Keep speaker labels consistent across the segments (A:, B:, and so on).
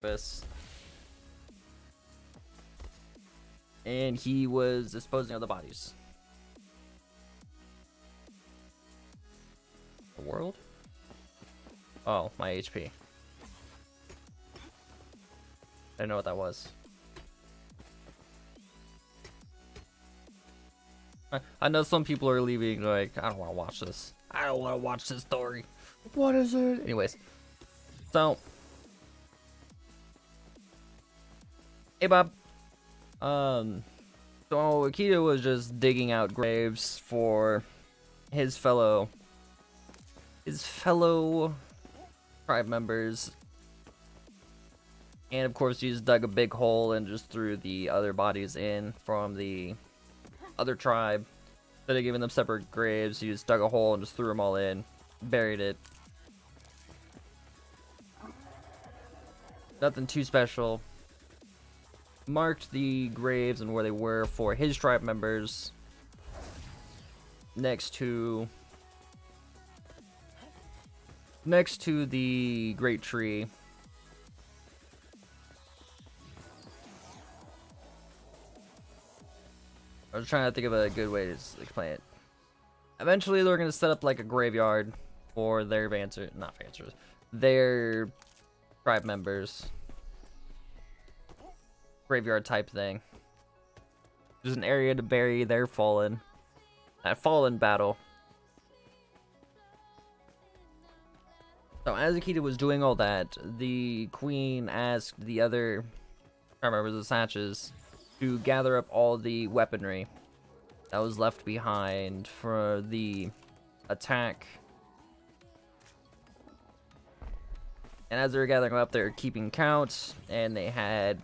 A: this. And he was disposing of the bodies. The world? Oh, my HP. I didn't know what that was. I know some people are leaving like, I don't want to watch this. I don't want to watch this story. What is it? Anyways. So. Hey, Bob. So Akeada was just digging out graves for his fellow tribe members. And of course he just dug a big hole and just threw the other bodies in from the other tribe. Instead of giving them separate graves, he just dug a hole and just threw them all in, buried it. Nothing too special. Marked the graves and where they were for his tribe members next to the great tree. I was trying to think of a good way to explain it. Eventually they're going to set up like a graveyard for their their tribe members. Graveyard type thing. There's an area to bury their fallen. That fallen battle. So as Akeada was doing all that, the queen asked the other tribe members, the Satches, to gather up all the weaponry that was left behind for the attack. And as they were gathering up, they were keeping count, and they had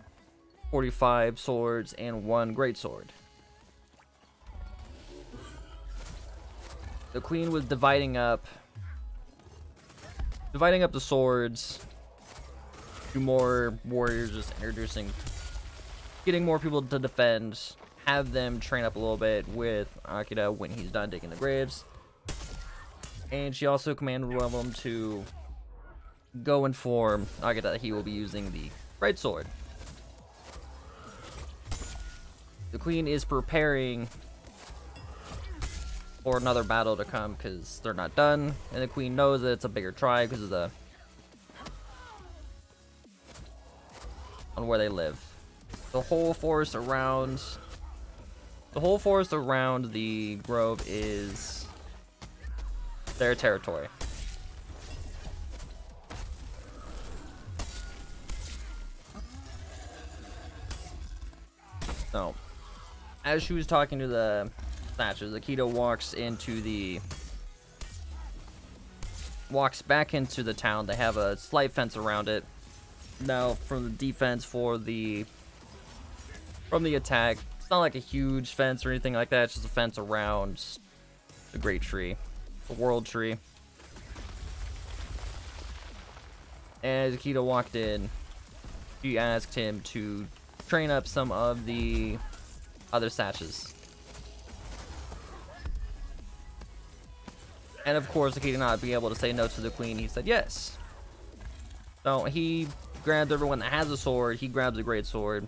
A: 45 swords and 1 greatsword. The queen was dividing up the swords to more warriors, just introducing, getting more people to defend, have them train up a little bit with Akeada when he's done digging the graves. And she also commanded one of them to go inform Akeada that he will be using the greatsword. The queen is preparing for another battle to come because they're not done, and the queen knows that it's a bigger tribe because of the on where they live. The whole forest around the grove is their territory. So, as she was talking to the Thatchers, Akeada walks back into the town. They have a slight fence around it. Now, from the defense from the attack, it's not like a huge fence or anything like that. It's just a fence around the great tree, the world tree. And as Akeada walked in, she asked him to train up some of the other Satches. And of course, Akeada not being able to say no to the queen, he said yes. So he grabs everyone that has a sword, he grabs a great sword,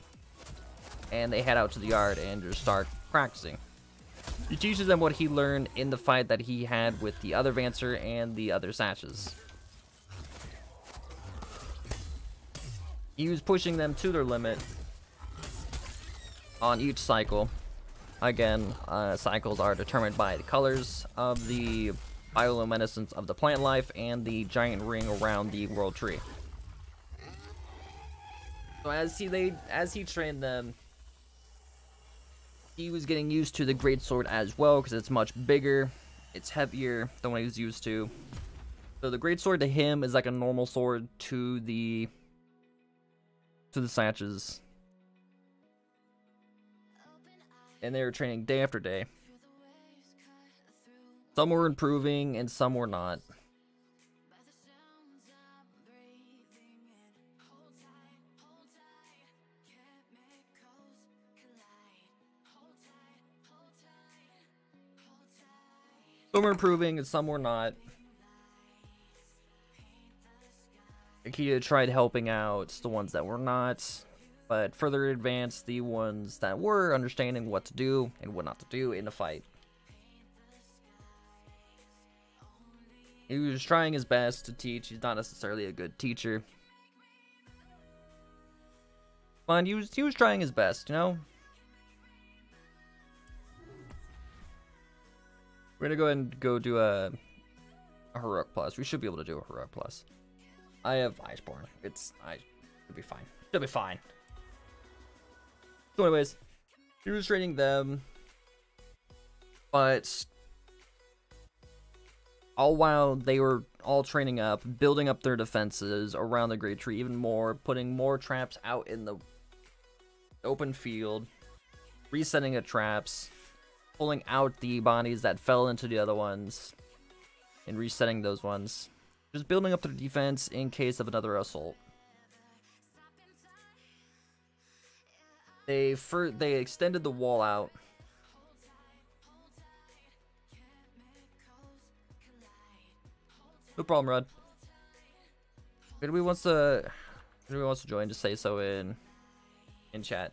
A: and they head out to the yard and just start practicing. He teaches them what he learned in the fight that he had with the other Vancer and the other Satches. He was pushing them to their limit on each cycle. Again, cycles are determined by the colors of the bioluminescence of the plant life and the giant ring around the world tree. So as he trained them, he was getting used to the greatsword as well because it's much bigger, it's heavier than what he was used to. So the greatsword to him is like a normal sword to the Satches. And they were training day after day. Some were improving and some were not. Some were improving and some were not. Akeada Akeada tried helping out the ones that were not, but further advanced the ones that were, understanding what to do and what not to do in a fight. He was trying his best to teach. He's not necessarily a good teacher. But he was trying his best, you know? We're gonna go ahead and go do a Heroic Plus. We should be able to do a Heroic Plus. I have Iceborne. Should be fine. Should be fine. So anyways, he was training them, but all while they were all training up, building up their defenses around the Great Tree even more, putting more traps out in the open field, resetting the traps, pulling out the bodies that fell into the other ones, and resetting those ones. Just building up their defense in case of another assault. They extended the wall out. No problem, Rod. If anybody wants to join, just say so in chat.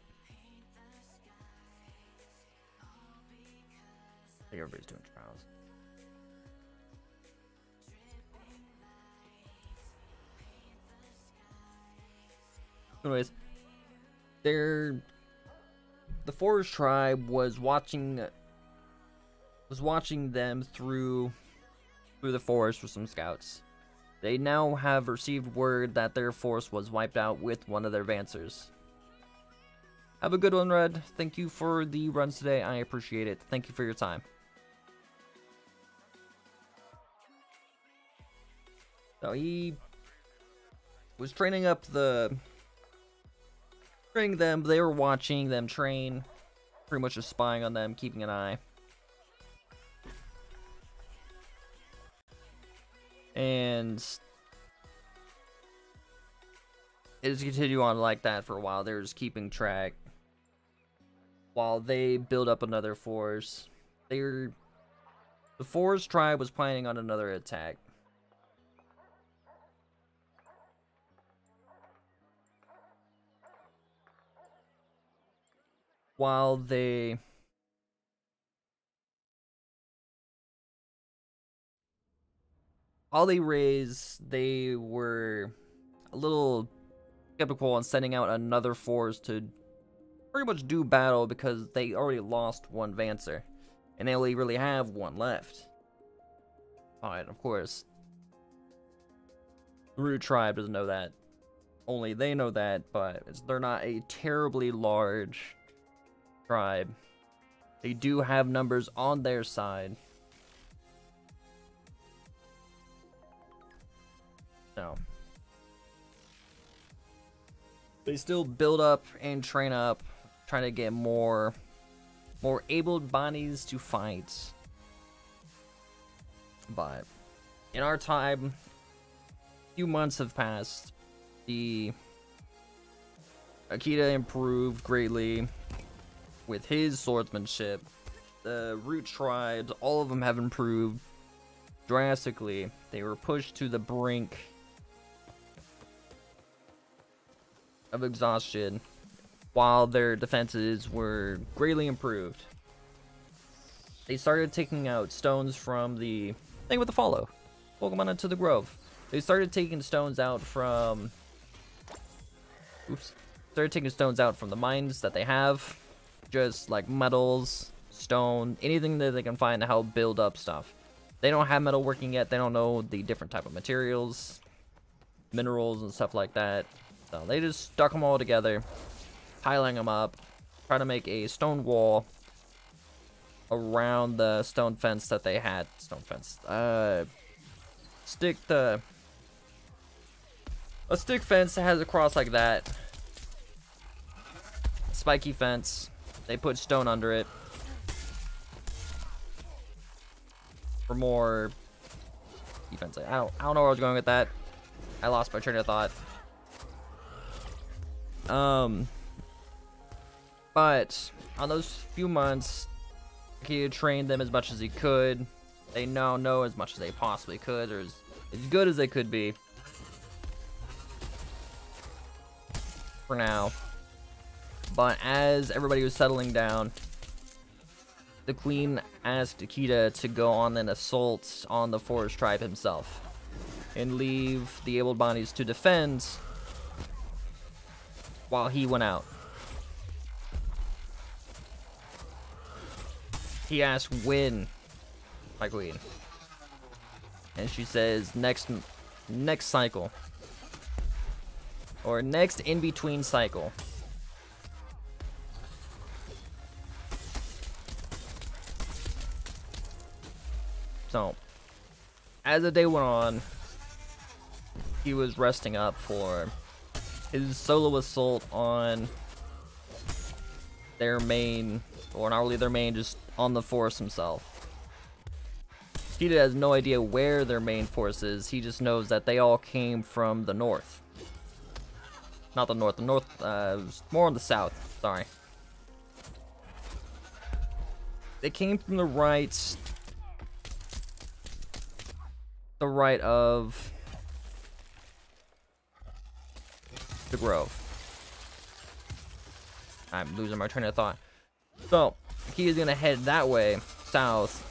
A: I think everybody's doing trials. Anyways, the Forest Tribe was watching them through the forest with some scouts. They now have received word that their force was wiped out with one of their advancers. Have a good one, Red. Thank you for the runs today. I appreciate it. Thank you for your time. So he was training them. They were watching them train, pretty much just spying on them, keeping an eye. And it just continued on like that for a while. They were just keeping track while they build up another force. The Forest Tribe was planning on another attack. While they raised, they were a little skeptical on sending out another force to pretty much do battle because they already lost one Vancer, and they only really have one left. Alright, of course, the Root Tribe doesn't know that. Only they know that, but they're not a terribly large tribe. They do have numbers on their side. So they still build up and train up, trying to get more able bodies to fight. But in our time, a few months have passed. The Akeada improved greatly with his swordsmanship. The Root Tribes, all of them have improved drastically. They were pushed to the brink of exhaustion, while their defenses were greatly improved. They started taking out stones from the thing with the follow. Welcome on into the Grove. They started taking stones out from the mines that they have. Just like metals, stone, anything that they can find to help build up stuff. They don't have metalworking yet. They don't know the different type of materials, minerals, and stuff like that. So they just stuck them all together, piling them up, trying to make a stone wall around the stone fence that they had. Stone fence. A stick fence that has a cross like that. Spiky fence. They put stone under it for more defense. I don't know where I was going with that. I lost my train of thought. But on those few months, he trained them as much as he could. They now know as much as they possibly could, or as good as they could be. for now. But as everybody was settling down, the queen asked Akeada to go on an assault on the forest tribe himself and leave the able-bodies to defend while he went out. He asked when, my queen, and she says next cycle, or next in-between cycle. So, as the day went on, he was resting up for his solo assault on their main, or not really their main, just on the force himself. He has no idea where their main force is. He just knows that they all came from the north. Not the north. The north, more on the south. Sorry. They came from the right. The right of the grove. I'm losing my train of thought. So, he is gonna head that way, south,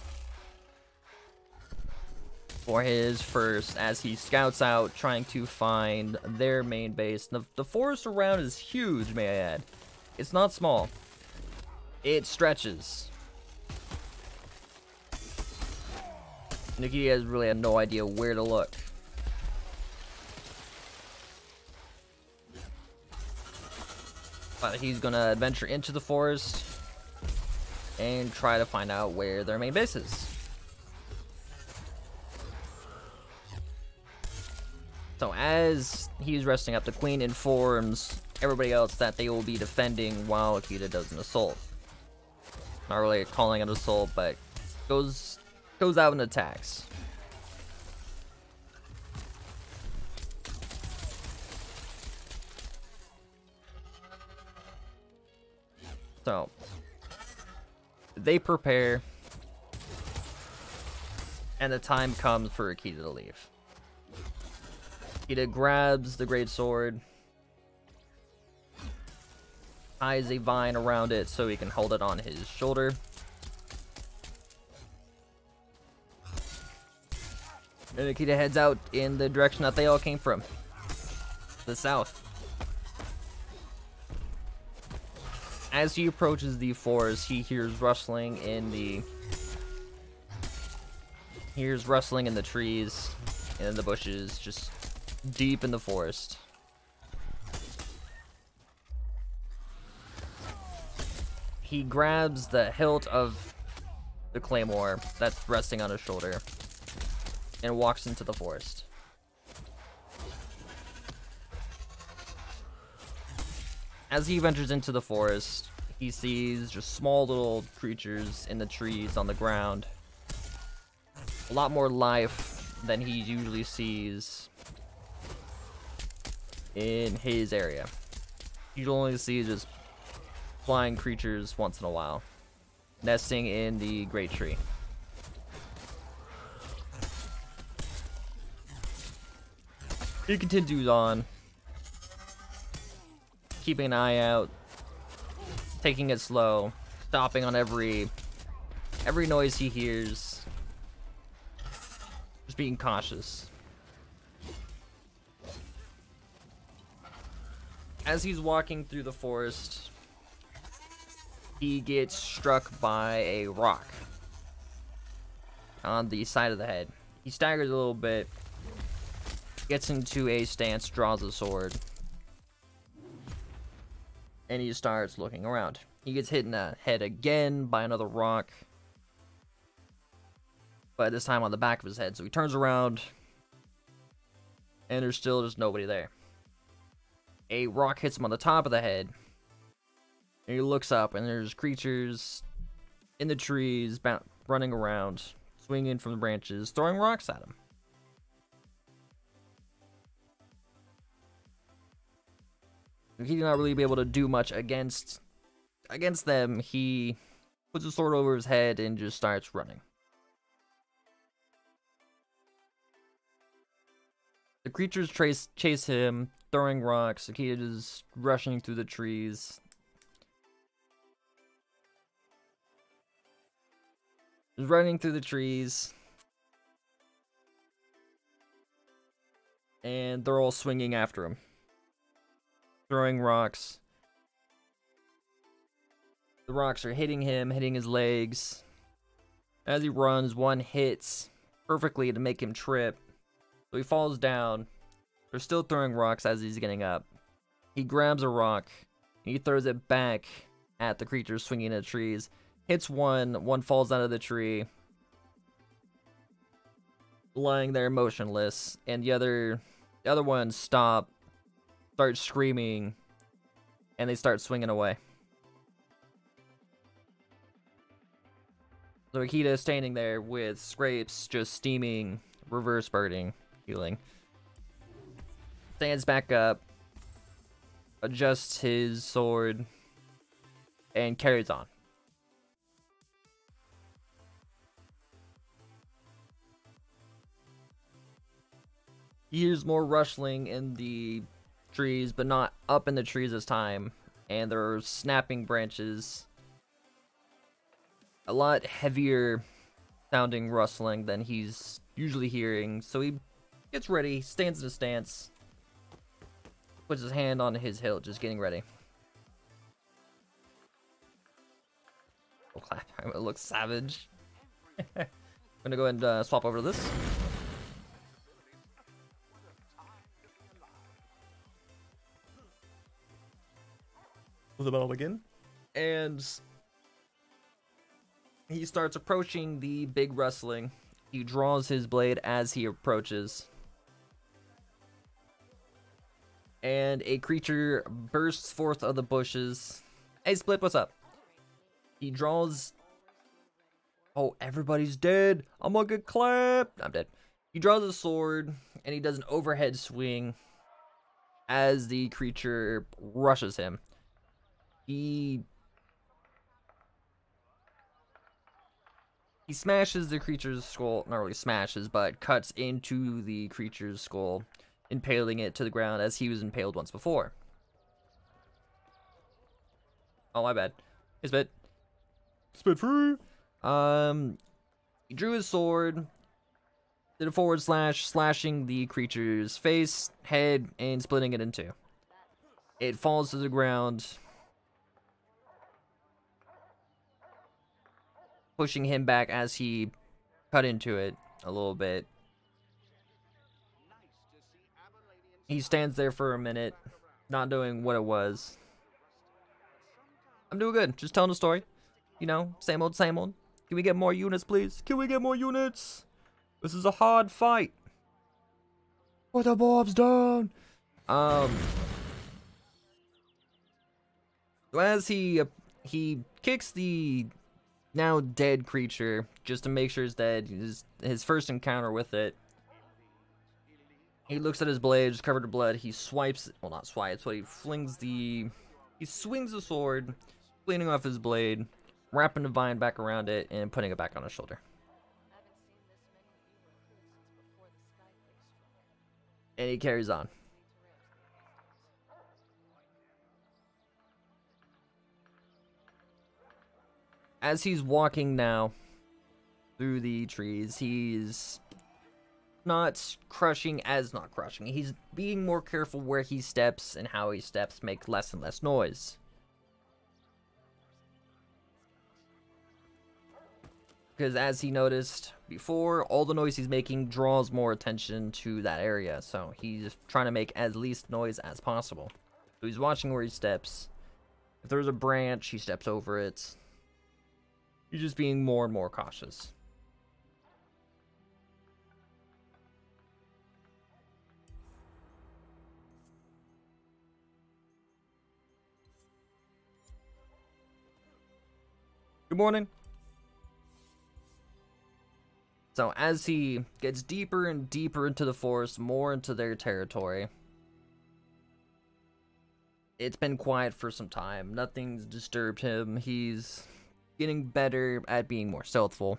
A: for his first, as he scouts out, trying to find their main base. The forest around is huge, may I add. It's not small. It stretches. Nikki has really had no idea where to look. But he's gonna adventure into the forest and try to find out where their main base is. So as he's resting up, the queen informs everybody else that they will be defending while Akeada does an assault. Not really calling it an assault, but goes out and attacks. So, they prepare, and the time comes for Akeada to leave. Akeada grabs the great sword, ties a vine around it so he can hold it on his shoulder. And Akeada heads out in the direction that they all came from, the south. As he approaches the forest, he hears rustling in the trees and in the bushes, just deep in the forest. He grabs the hilt of the claymore that's resting on his shoulder and walks into the forest. As he ventures into the forest, he sees just small little creatures in the trees on the ground. A lot more life than he usually sees in his area. You only see just flying creatures once in a while, nesting in the great tree. He continues on, keeping an eye out, taking it slow, stopping on every noise he hears, just being cautious. As he's walking through the forest, he gets struck by a rock on the side of the head. He staggers a little bit, gets into a stance, draws a sword, and he starts looking around. He gets hit in the head again by another rock, but this time on the back of his head. So he turns around, and there's still just nobody there. A rock hits him on the top of the head, and he looks up, and there's creatures in the trees running around, swinging from the branches, throwing rocks at him. He did not really be able to do much against them. He puts his sword over his head and just starts running. The creatures chase him, throwing rocks. Akeada is rushing through the trees. He's running through the trees. And they're all swinging after him. Throwing rocks. The rocks are hitting him, hitting his legs. As he runs, one hits perfectly to make him trip. So he falls down. They're still throwing rocks as he's getting up. He grabs a rock. And he throws it back at the creature swinging in the trees. Hits one falls out of the tree. Lying there motionless. And the other ones start screaming. And they start swinging away. So Akeada is standing there with scrapes just steaming, reverse birding, healing. Stands back up, adjusts his sword, and carries on. He hears more rustling in the trees, but not up in the trees this time. And there are snapping branches. A lot heavier sounding rustling than he's usually hearing. So he gets ready, stands in a stance, puts his hand on his hilt, just getting ready. Oh, clap. It looks savage. I'm gonna go ahead and swap over to this. With the battle again. And he starts approaching the big rustling. He draws his blade as he approaches. And a creature bursts forth of the bushes. Hey, Split, what's up? He draws... Oh, everybody's dead. I'm gonna get clapped. I'm dead. He draws a sword, and he does an overhead swing as the creature rushes him. He smashes the creature's skull, not really smashes, but cuts into the creature's skull, impaling it to the ground as he was impaled once before. Oh, my bad. Hey, Spit. Spit free! He drew his sword, did a forward slash, slashing the creature's face, head, and splitting it in two. It falls to the ground, pushing him back as he cut into it a little bit. He stands there for a minute, not knowing what it was. I'm doing good, just telling a story. You know, same old, same old. Can we get more units, please? Can we get more units? This is a hard fight. Put the mobs down. So as he kicks the now dead creature just to make sure it's dead, his first encounter with it, he looks at his blade, just covered in blood. He swipes, well, not swipes, but he swings the sword, cleaning off his blade, wrapping the vine back around it, and putting it back on his shoulder. And he carries on. As he's walking now through the trees, he's not crushing. He's being more careful where he steps and how he steps, make less and less noise. Because as he noticed before, all the noise he's making draws more attention to that area. So he's trying to make as least noise as possible. So he's watching where he steps. If there's a branch, he steps over it. He's just being more and more cautious. Good morning. So as he gets deeper and deeper into the forest, more into their territory, it's been quiet for some time. Nothing's disturbed him. He's getting better at being more stealthful.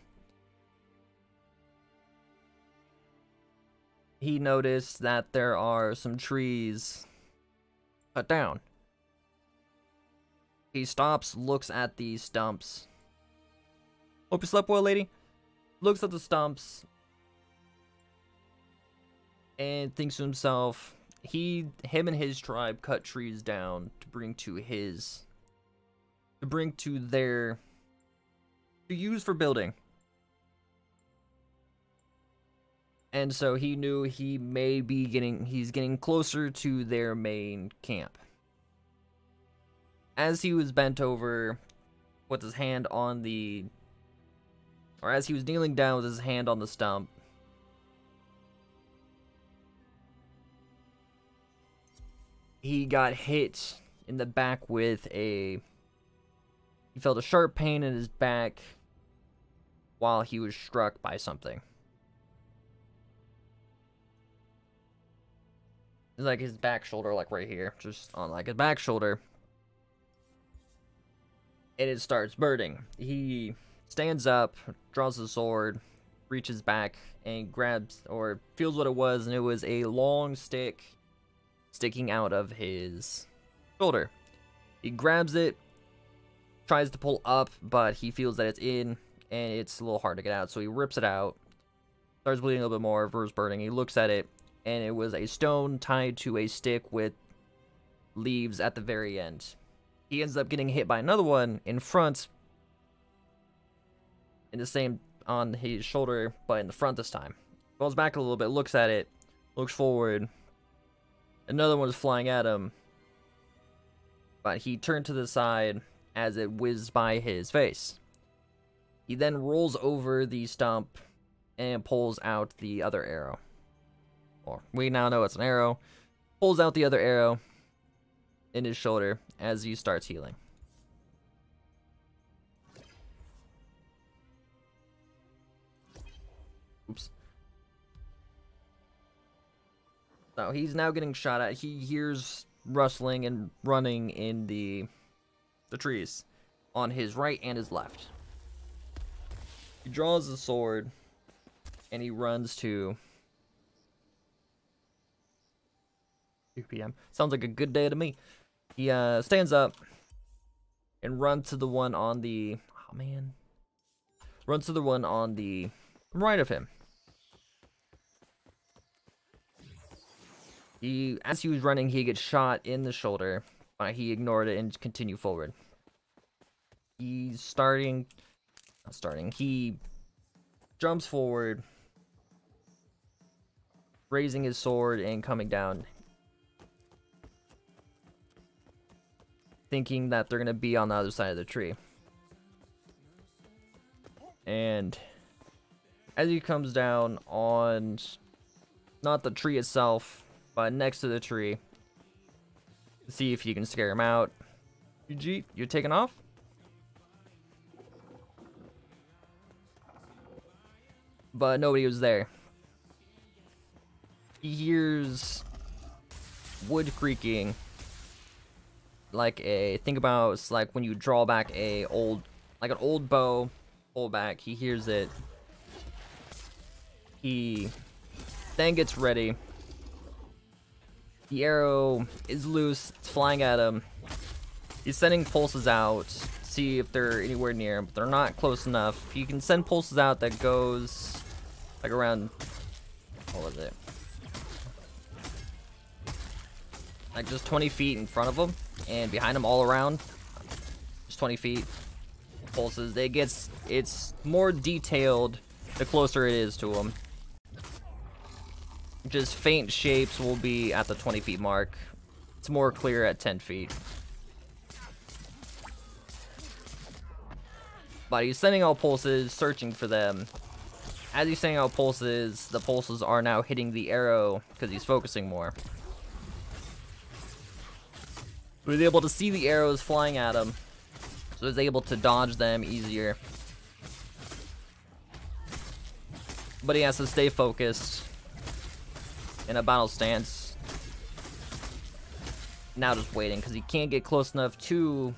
A: he noticed that there are some trees cut down. He stops, looks at these stumps. Hope you slept well, lady. Looks at the stumps and thinks to himself, him and his tribe cut trees down to bring to use for building. And so he knew he may be he's getting closer to their main camp. As he was bent over with his hand on as he was kneeling down with his hand on the stump, he got hit in the back with he felt a sharp pain in his back while he was struck by something. It's like his back shoulder, like right here, just on like his back shoulder. And it starts burning. He stands up, draws his sword, reaches back, and grabs, or feels what it was, and it was a long stick sticking out of his shoulder. He grabs it, tries to pull up, but he feels that it's in, and it's a little hard to get out, so he rips it out, starts bleeding a little bit more, versus burning. He looks at it, and it was a stone tied to a stick with leaves at the very end. He ends up getting hit by another one in front, in the same, on his shoulder, but in the front this time. Falls back a little bit, looks at it, looks forward. Another one is flying at him, but he turned to the side as it whizzed by his face. He then rolls over the stump and pulls out the other arrow. Or we now know it's an arrow. Pulls out the other arrow in his shoulder as he starts healing. Oops. So he's now getting shot at. He hears rustling and running in the trees on his right and his left. He draws the sword and he runs to 2 p.m. Sounds like a good day to me. He stands up and runs to the one on the runs to the one on the right of him. As he was running, he gets shot in the shoulder, but he ignored it and continued forward. He jumps forward, raising his sword and coming down, thinking that they're going to be on the other side of the tree. And as he comes down on, not the tree itself, but next to the tree, to see if you can scare him out. GG, you're taking off? But nobody was there. He hears wood creaking. Think about, it's like when you draw back an old bow, pull back, he hears it. He then gets ready. The arrow is loose, it's flying at him. He's sending pulses out, see if they're anywhere near him, but they're not close enough. He can send pulses out that goes like around, what was it? Like just 20 feet in front of him, and behind him all around, just 20 feet. Pulses, it's more detailed the closer it is to him. Just faint shapes will be at the 20 feet mark. It's more clear at 10 feet. But he's sending out pulses, searching for them. As he's sending out pulses, the pulses are now hitting the arrow because he's focusing more. He was able to see the arrows flying at him, so he's able to dodge them easier. But he has to stay focused in a battle stance. Now just waiting, because he can't get close enough to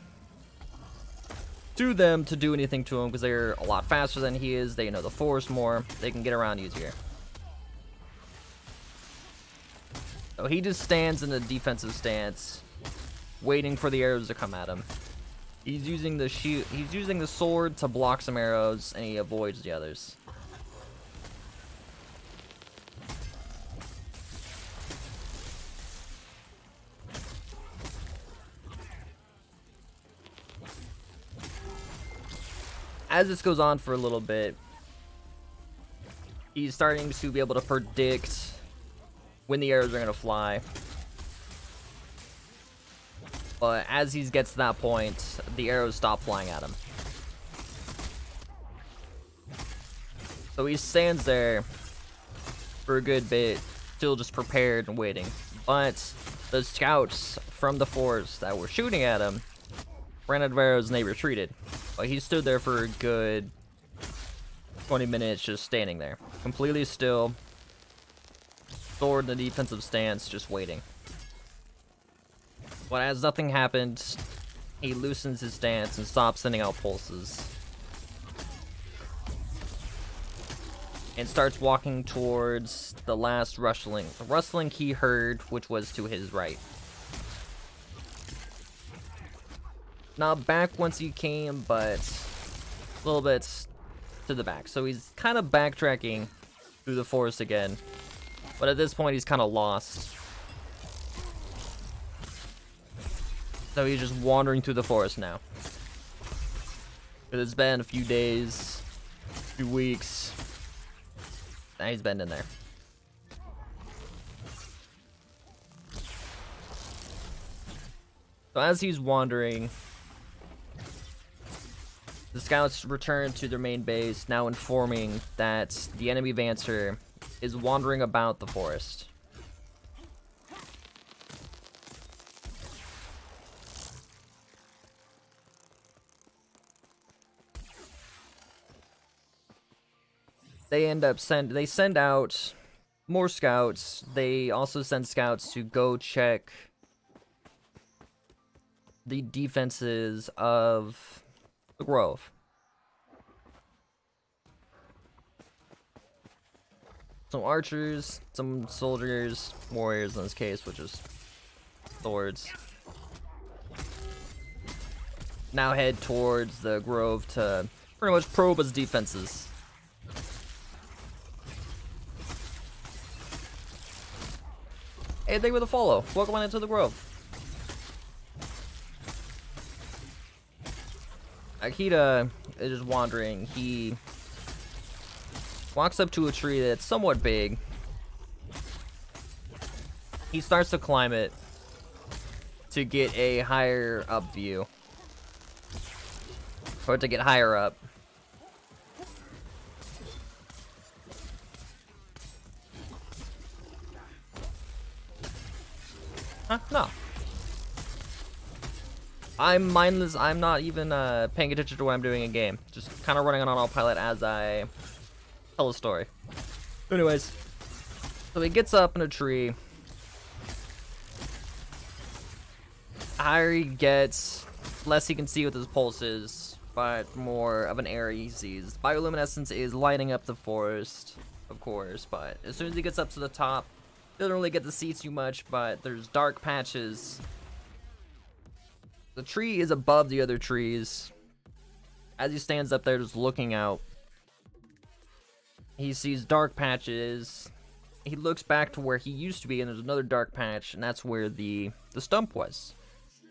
A: them to do anything to him, because they're a lot faster than he is. They know the forest more. They can get around easier. So he just stands in a defensive stance, waiting for the arrows to come at him. He's using the shield. He's using the sword to block some arrows, and he avoids the others. As this goes on for a little bit, he's starting to be able to predict when the arrows are going to fly. But as he gets to that point, the arrows stop flying at him. So he stands there for a good bit, still just prepared and waiting. But the scouts from the forest that were shooting at him ran out of arrows and they retreated. But he stood there for a good 20 minutes just standing there, completely still, sword in the defensive stance, just waiting. But as nothing happened, he loosens his stance and stops sending out pulses. And starts walking towards the last rustling. The rustling he heard, which was to his right. Not back once he came, but a little bit to the back. So he's kind of backtracking through the forest again. But at this point, he's kind of lost. So he's just wandering through the forest now. It's been a few days, a few weeks. Now he's been in there. So as he's wandering, the scouts return to their main base, now informing that the enemy Vancer is wandering about the forest. They send out more scouts. They also send scouts to go check the defenses of the grove. Some archers, some soldiers, warriors in this case, which is swords. Now head towards the grove to pretty much probe its defenses. Hey, thank you for the follow. Welcome on into the grove. Akeada is just wandering. He walks up to a tree that's somewhat big. He starts to climb it to get a higher up view. Or to get higher up. Huh? No. I'm mindless. I'm not even paying attention to what I'm doing in game. Just kind of running on autopilot as I tell a story. Anyways, so he gets up in a tree. Higher he gets, less he can see with his pulses, but more of an area he sees. Bioluminescence is lighting up the forest, of course, but as soon as he gets up to the top, he doesn't really get to see too much, but there's dark patches. The tree is above the other trees. As he stands up there just looking out, he sees dark patches. He looks back to where he used to be, and there's another dark patch, and that's where the stump was.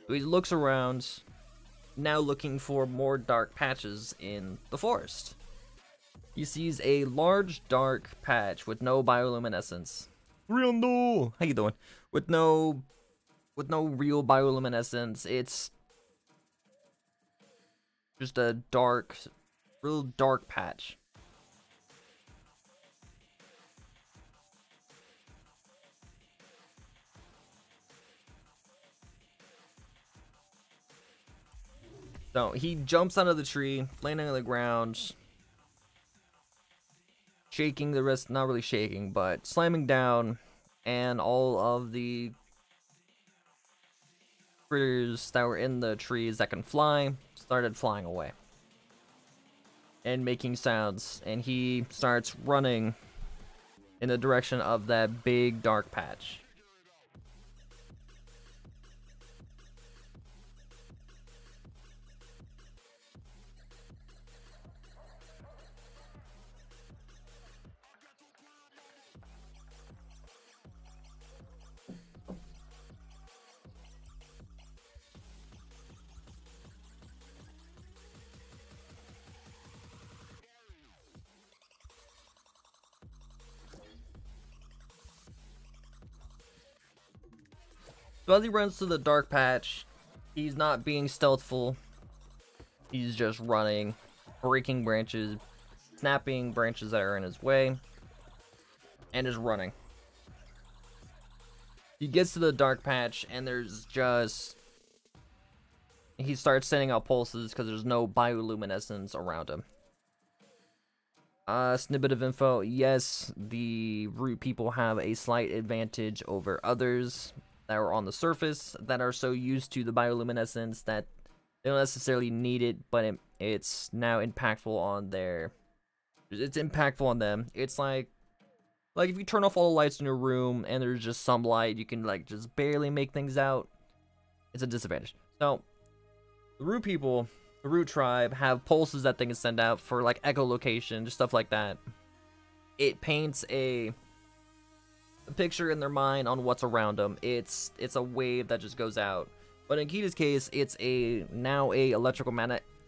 A: So he looks around, now looking for more dark patches in the forest. He sees a large dark patch with no bioluminescence. Real no. How you doing? With no real bioluminescence. It's just a dark, real dark patch. So he jumps out of the tree, landing on the ground, shaking the wrist, not really shaking, but slamming down, and all of the critters that were in the trees that can fly started flying away and making sounds, and he starts running in the direction of that big dark patch. So as he runs to the dark patch, he's not being stealthful. He's just running, breaking branches, snapping branches that are in his way, and just running. He gets to the dark patch, and there's just... he starts sending out pulses because there's no bioluminescence around him. Snippet of info. Yes, the root people have a slight advantage over others that are on the surface that are so used to the bioluminescence that they don't necessarily need it, but it's now impactful on their... it's impactful on them. It's like if you turn off all the lights in your room and there's just some light, you can like just barely make things out. It's a disadvantage. So the root people, the root tribe, have pulses that they can send out for like echolocation, just stuff like that. It paints a picture in their mind on what's around them. It's a wave that just goes out. But in Akeada's case, it's an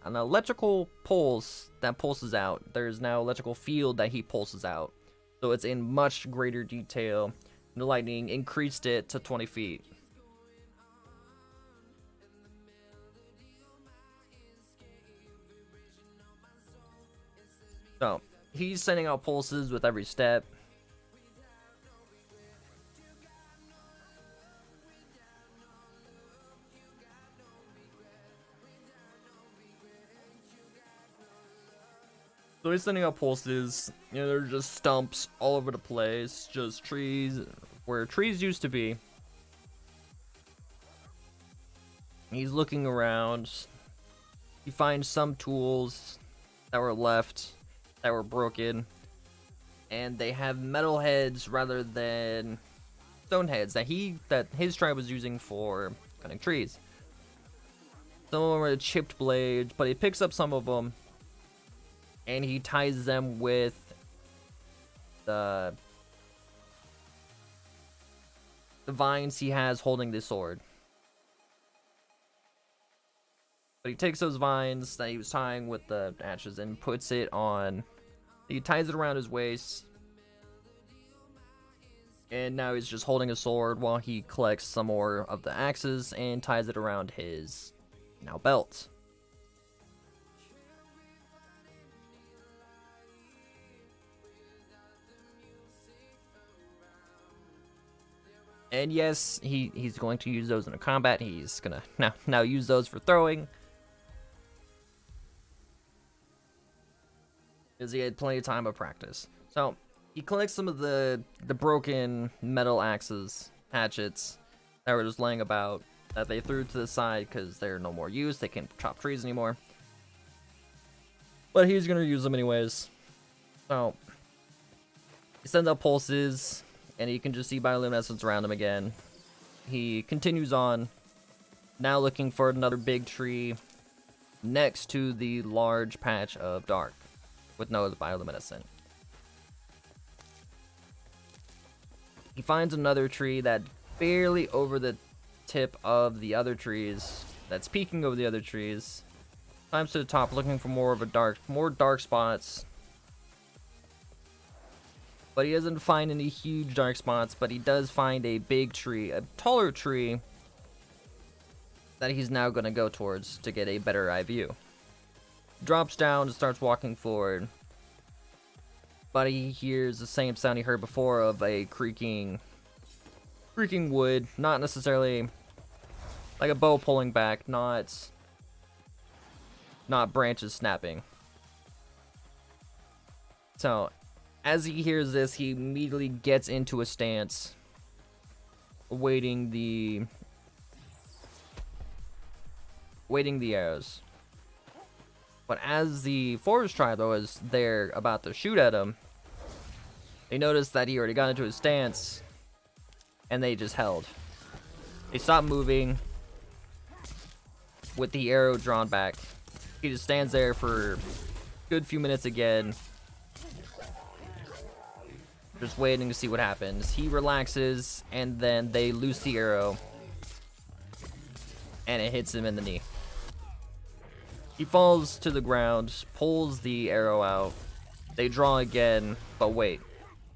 A: electrical pulse that pulses out. There's now electrical field that he pulses out. So it's in much greater detail. The lightning increased it to 20 feet. So he's sending out pulses with every step. So he's sending out pulses. You know, there's just stumps all over the place. Just trees where trees used to be. He's looking around. He finds some tools that were left, that were broken. And they have metal heads rather than stone heads that his tribe was using for cutting trees. Some of them are chipped blades, but he picks up some of them. And he ties them with the vines he has holding the sword. But he takes those vines that he was tying with the ashes and puts it on. He ties it around his waist. And now he's just holding a sword while he collects some more of the axes and ties it around his now belt. And yes, he's going to use those in a combat. He's gonna now use those for throwing, because he had plenty of time of practice. So he collects some of the broken metal axes, hatchets that were just laying about that they threw to the side because they're no more use. They can't chop trees anymore. But he's gonna use them anyways. So he sends out pulses. And you can just see bioluminescence around him again. He continues on, now looking for another big tree next to the large patch of dark with no bioluminescent. He finds another tree that's barely over the tip of the other trees, that's peeking over the other trees. Climbs to the top looking for more dark spots. But he doesn't find any huge dark spots, but he does find a big tree, a taller tree, that he's now going to go towards to get a better eye view. Drops down and starts walking forward. But he hears the same sound he heard before of a creaking wood, not necessarily like a bow pulling back, not branches snapping. So as he hears this, he immediately gets into a stance, awaiting the arrows. But as the forest tribe, though, is there about to shoot at him, they notice that he already got into his stance, and they just held. They stopped moving with the arrow drawn back. He just stands there for a good few minutes again, just waiting to see what happens. He relaxes, and then they loose the arrow, and it hits him in the knee. He falls to the ground, pulls the arrow out. They draw again, but wait.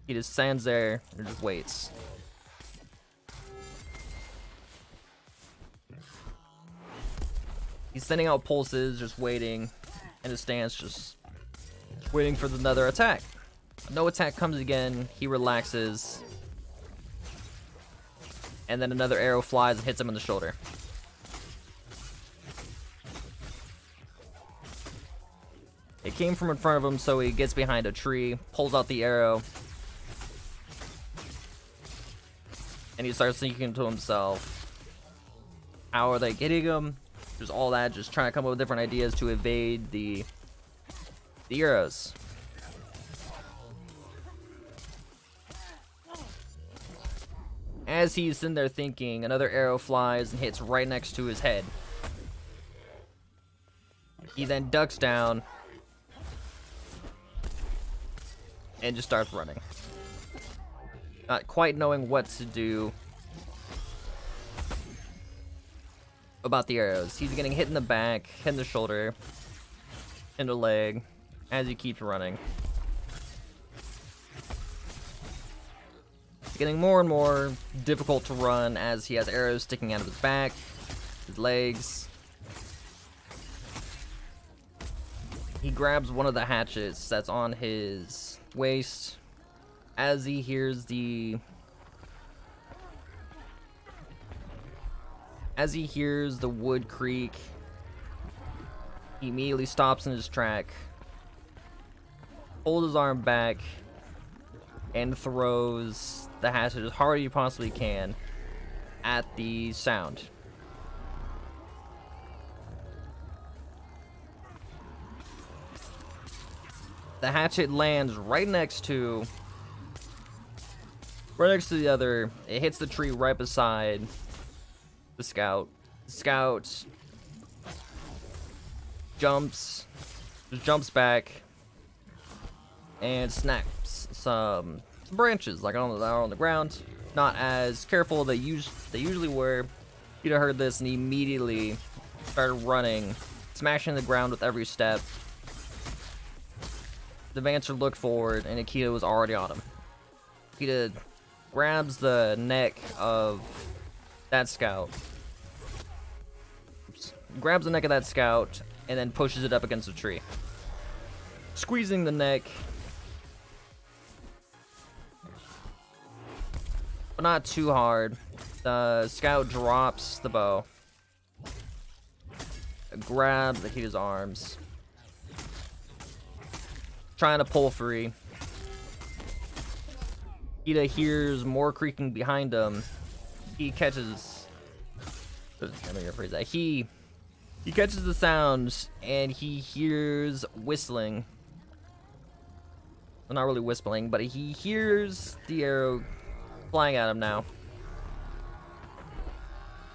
A: He just stands there and just waits. He's sending out pulses, just waiting in his stance, just waiting for another attack. No attack comes again, he relaxes. And then another arrow flies and hits him in the shoulder. It came from in front of him, so he gets behind a tree, pulls out the arrow, and he starts thinking to himself, how are they getting him? There's all that, just trying to come up with different ideas to evade the arrows. As he's sitting there thinking, another arrow flies and hits right next to his head. He then ducks down and just starts running. Not quite knowing what to do about the arrows. He's getting hit in the back, hit in the shoulder, in the leg, as he keeps running. It's getting more and more difficult to run as he has arrows sticking out of his back, his legs. He grabs one of the hatchets that's on his waist as he hears the wood creak. He immediately stops in his track, pulls his arm back, and throws the hatchet as hard as he possibly can at the sound. The hatchet lands right next to the other. It hits the tree right beside the scout. The scout jumps back and snaps some branches like on the ground. Not as careful as they usually were. Akeada heard this and he immediately started running, smashing the ground with every step. The Vancer looked forward, and Akeada was already on him. Akeada grabs the neck of that scout. Grabs the neck of that scout, and then pushes it up against a tree. Squeezing the neck. But not too hard. The scout drops the bow. Grabs Akeada's arms. Trying to pull free. Akeada hears more creaking behind him. He catches. Let me rephrase that. He catches the sounds and he hears whistling. Well, not really whistling, but he hears the arrow flying at him now.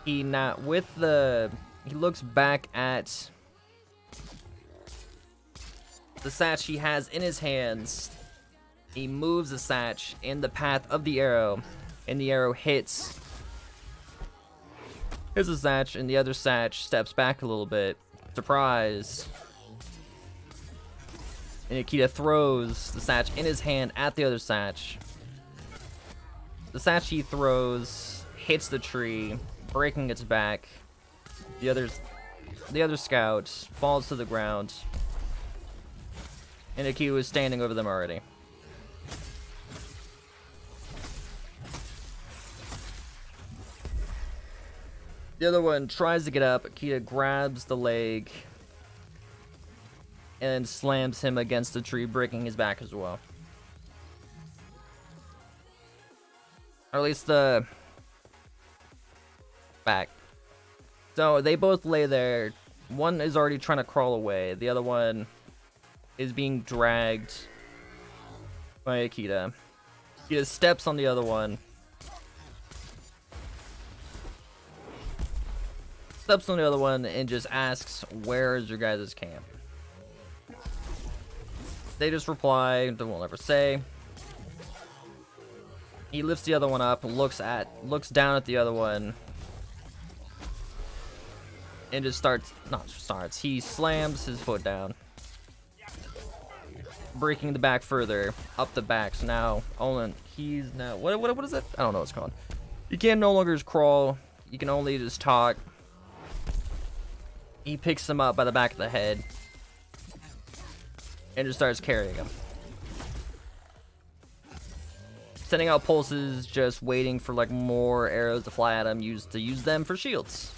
A: He looks back at the satch he has in his hands. He moves the satch in the path of the arrow, and the arrow hits the satch, and the other satch steps back a little bit. Surprise. And Akeada throws the satch in his hand at the other satch. The satch he throws hits the tree, breaking its back. The other scout falls to the ground. And Akeada was standing over them already. The other one tries to get up. Akeada grabs the leg and slams him against the tree, breaking his back as well. Or at least the back. So they both lay there. One is already trying to crawl away. The other one is being dragged by Akeada. Akeada steps on the other one. Steps on the other one and just asks, "Where is your guys' camp?" They just reply, "They won't ever say." He lifts the other one up, looks down at the other one, and just he slams his foot down, breaking the back further, up the back. So now, what is it? I don't know what it's called. You can no longer just crawl. You can only just talk. He picks him up by the back of the head and just starts carrying him. Sending out pulses, just waiting for like more arrows to fly at him, use them for shields.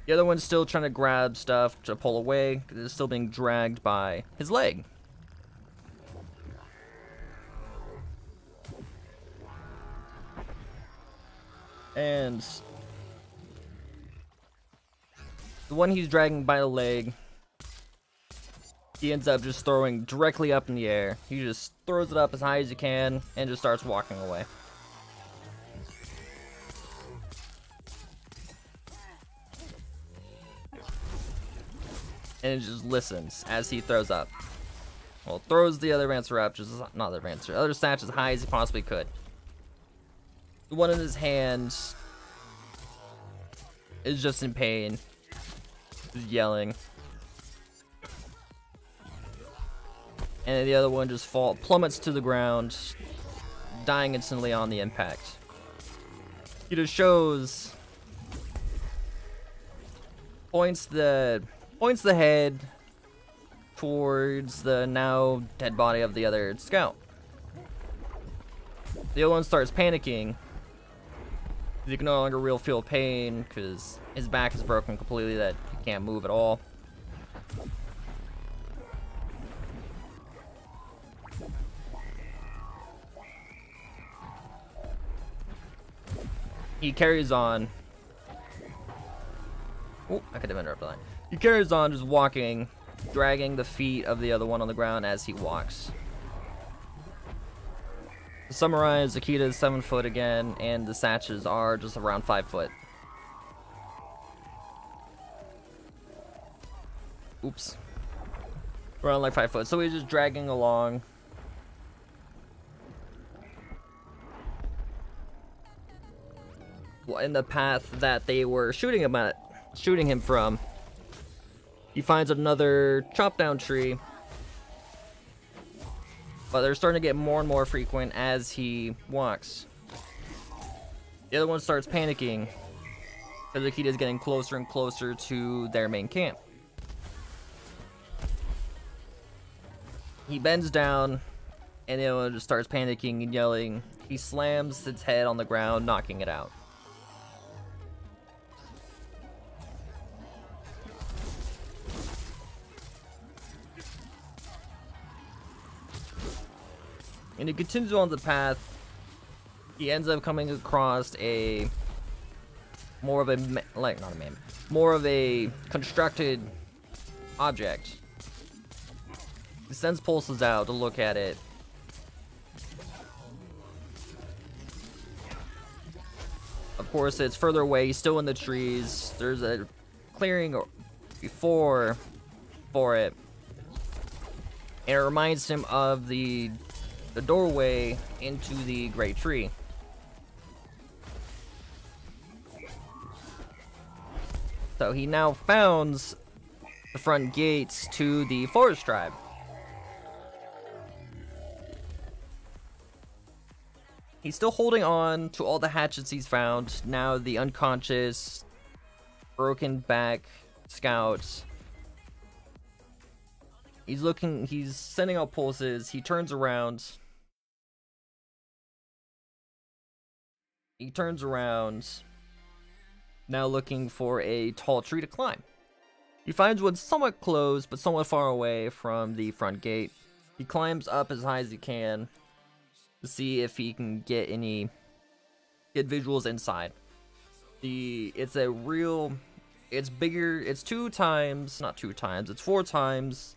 A: The other one's still trying to grab stuff to pull away, because it's still being dragged by his leg. And the one he's dragging by the leg, he ends up just throwing directly up in the air. He just throws it up as high as he can and just starts walking away. And it just listens as he throws up. Well, throws the other Rancer up, just not the Rancer, the other Snatch as high as he possibly could. The one in his hand is just in pain, just yelling. And then the other one just plummets to the ground, dying instantly on the impact. He just shows, points the head towards the now dead body of the other scout. The other one starts panicking. He can no longer feel pain because his back is broken completely, that he can't move at all. He carries on. Oh, I could have interrupted that. He carries on, just walking, dragging the feet of the other one on the ground as he walks. To summarize, Akeada is 7 foot again, and the Satches are just around 5 foot. Oops. Around like 5 foot. So he's just dragging along. In the path that they were shooting him from. He finds another chop down tree, but they're starting to get more and more frequent as he walks. The other one starts panicking because Akeada is getting closer and closer to their main camp. He bends down, and the other one just starts panicking and yelling. He slams its head on the ground, knocking it out. And he continues on the path. He ends up coming across more of a constructed object. He sends pulses out to look at it. Of course, it's further away. He's still in the trees. There's a clearing for it, and it reminds him of the doorway into the great tree. So he now founds the front gates to the forest tribe. He's still holding on to all the hatchets he's found. Now the unconscious, broken back scouts. He's sending out pulses. He turns around. Now looking for a tall tree to climb. He finds one somewhat close, but somewhat far away from the front gate. He climbs up as high as he can to see if he can get visuals inside. It's bigger. It's 4 times.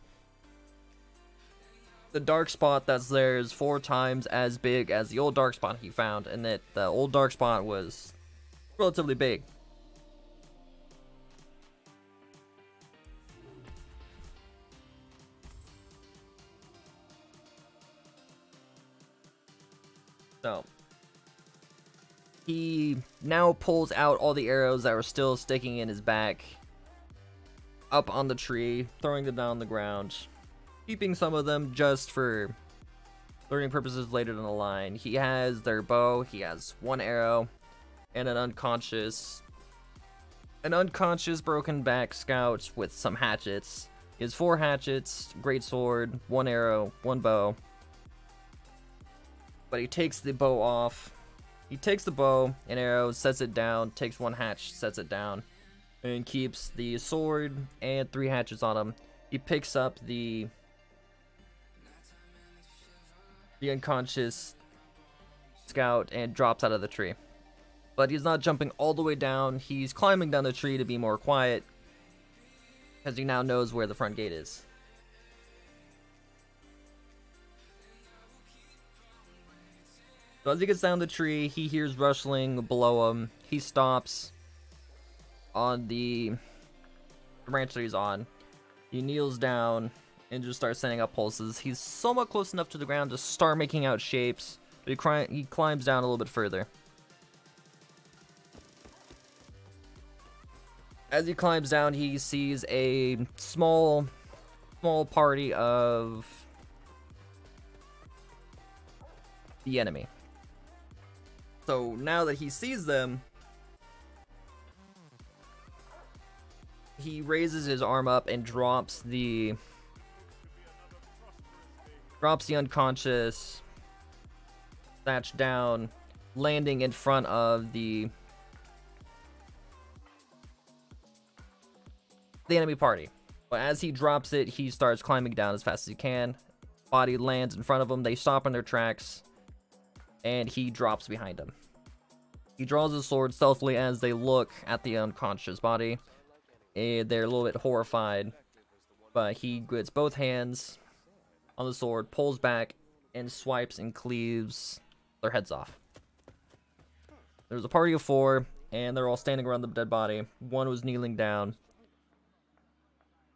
A: The dark spot that's there is 4 times as big as the old dark spot he found, and that the old dark spot was relatively big. So he now pulls out all the arrows that were still sticking in his back up on the tree, throwing them down on the ground, keeping some of them just for learning purposes later down the line. He has their bow, he has 1 arrow, and an unconscious an unconscious broken back scout with some hatchets. He has 4 hatchets, great sword, 1 arrow, 1 bow. But he takes the bow off. He takes the bow and arrow, sets it down, takes 1 hatch, sets it down, and keeps the sword and 3 hatchets on him. He picks up the unconscious scout and drops out of the tree. But he's not jumping all the way down. He's climbing down the tree to be more quiet, because he now knows where the front gate is. So as he gets down the tree, he hears rustling below him. He stops on the branch that he's on. He kneels down and just starts sending up pulses. He's somewhat close enough to the ground to start making out shapes, but he climbs down a little bit further. As he climbs down, he sees a small party of the enemy. So now that he sees them, he raises his arm up and drops the unconscious thatch down, landing in front of the enemy party. But as he drops it, he starts climbing down as fast as he can. Body lands in front of him. They stop in their tracks, and he drops behind him. He draws his sword stealthily as they look at the unconscious body. And they're a little bit horrified, but he gets both hands on the sword, pulls back, and swipes and cleaves their heads off. There's a party of 4, and they're all standing around the dead body. One was kneeling down,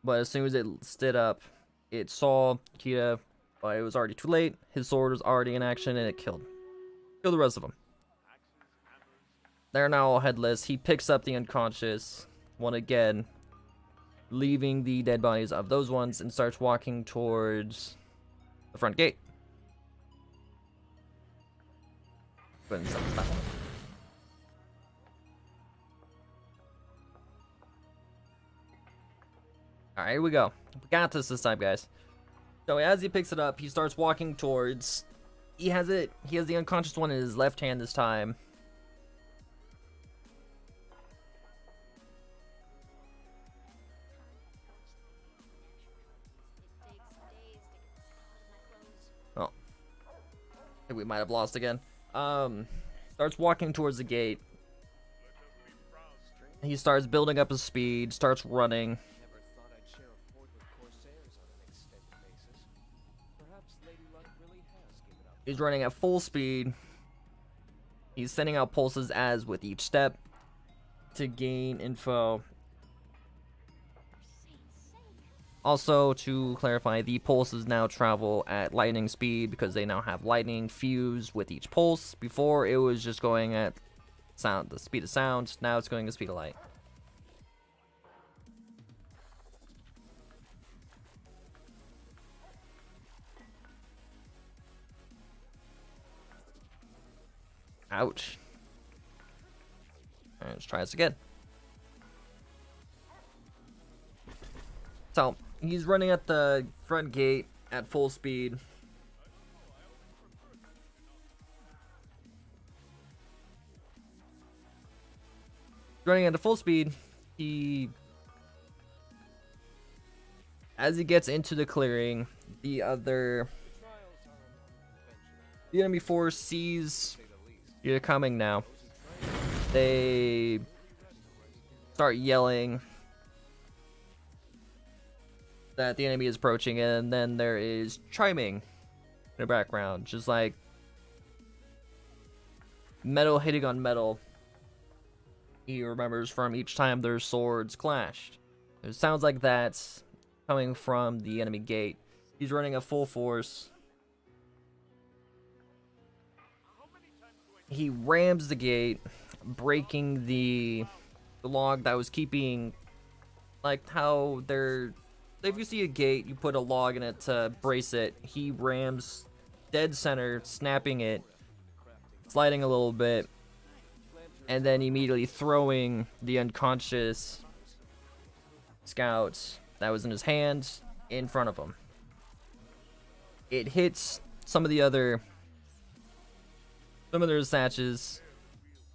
A: but as soon as it stood up, it saw Akeada, but it was already too late. His sword was already in action, and it killed the rest of them. They're now all headless. He picks up the unconscious one again, leaving the dead bodies of those ones, and starts walking towards the front gate. Alright, here we go. We got this time, guys. So as he picks it up, he starts walking towards... He has the unconscious one in his left hand this time. Oh. I think we might have lost again. Starts walking towards the gate. He starts building up his speed, starts running. He's running at full speed. He's sending out pulses as with each step to gain info. Also, to clarify, the pulses now travel at lightning speed because they now have lightning fused with each pulse. Before, it was just going at the speed of sound. Now it's going at the speed of light. Ouch. Alright, let's try this again. So, he's running at the front gate at full speed. Running at full speed, as he gets into the clearing, the enemy force sees you're coming now. They start yelling that the enemy is approaching, and then there is chiming in the background, just like metal hitting on metal. He remembers from each time their swords clashed. It sounds like that's coming from the enemy gate. He's running at full force. He rams the gate, breaking the log that was keeping, like how they're, if you see a gate, you put a log in it to brace it. He rams dead center, snapping it, sliding a little bit, and then immediately throwing the unconscious scout that was in his hands in front of him. It hits some of their snatches.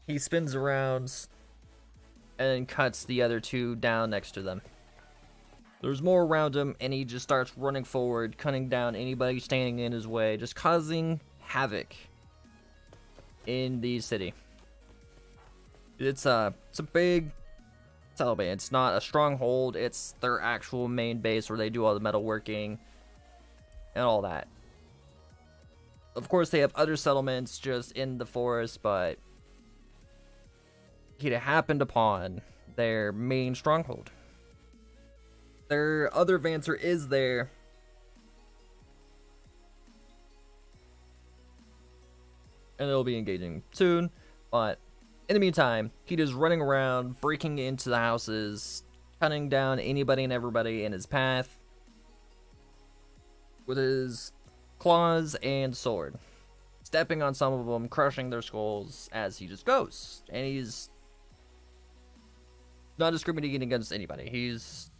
A: He spins around and then cuts the other two down next to them. There's more around him, and he just starts running forward, cutting down anybody standing in his way, just causing havoc in the city. It's a big settlement. It's not a stronghold. It's their actual main base where they do all the metalworking and all that. Of course, they have other settlements just in the forest, but he happened upon their main stronghold. Their other Vancer is there. And they'll be engaging soon. But in the meantime, he is running around, breaking into the houses, cutting down anybody and everybody in his path with his claws and sword. Stepping on some of them, crushing their skulls as he just goes. And he's not discriminating against anybody. He's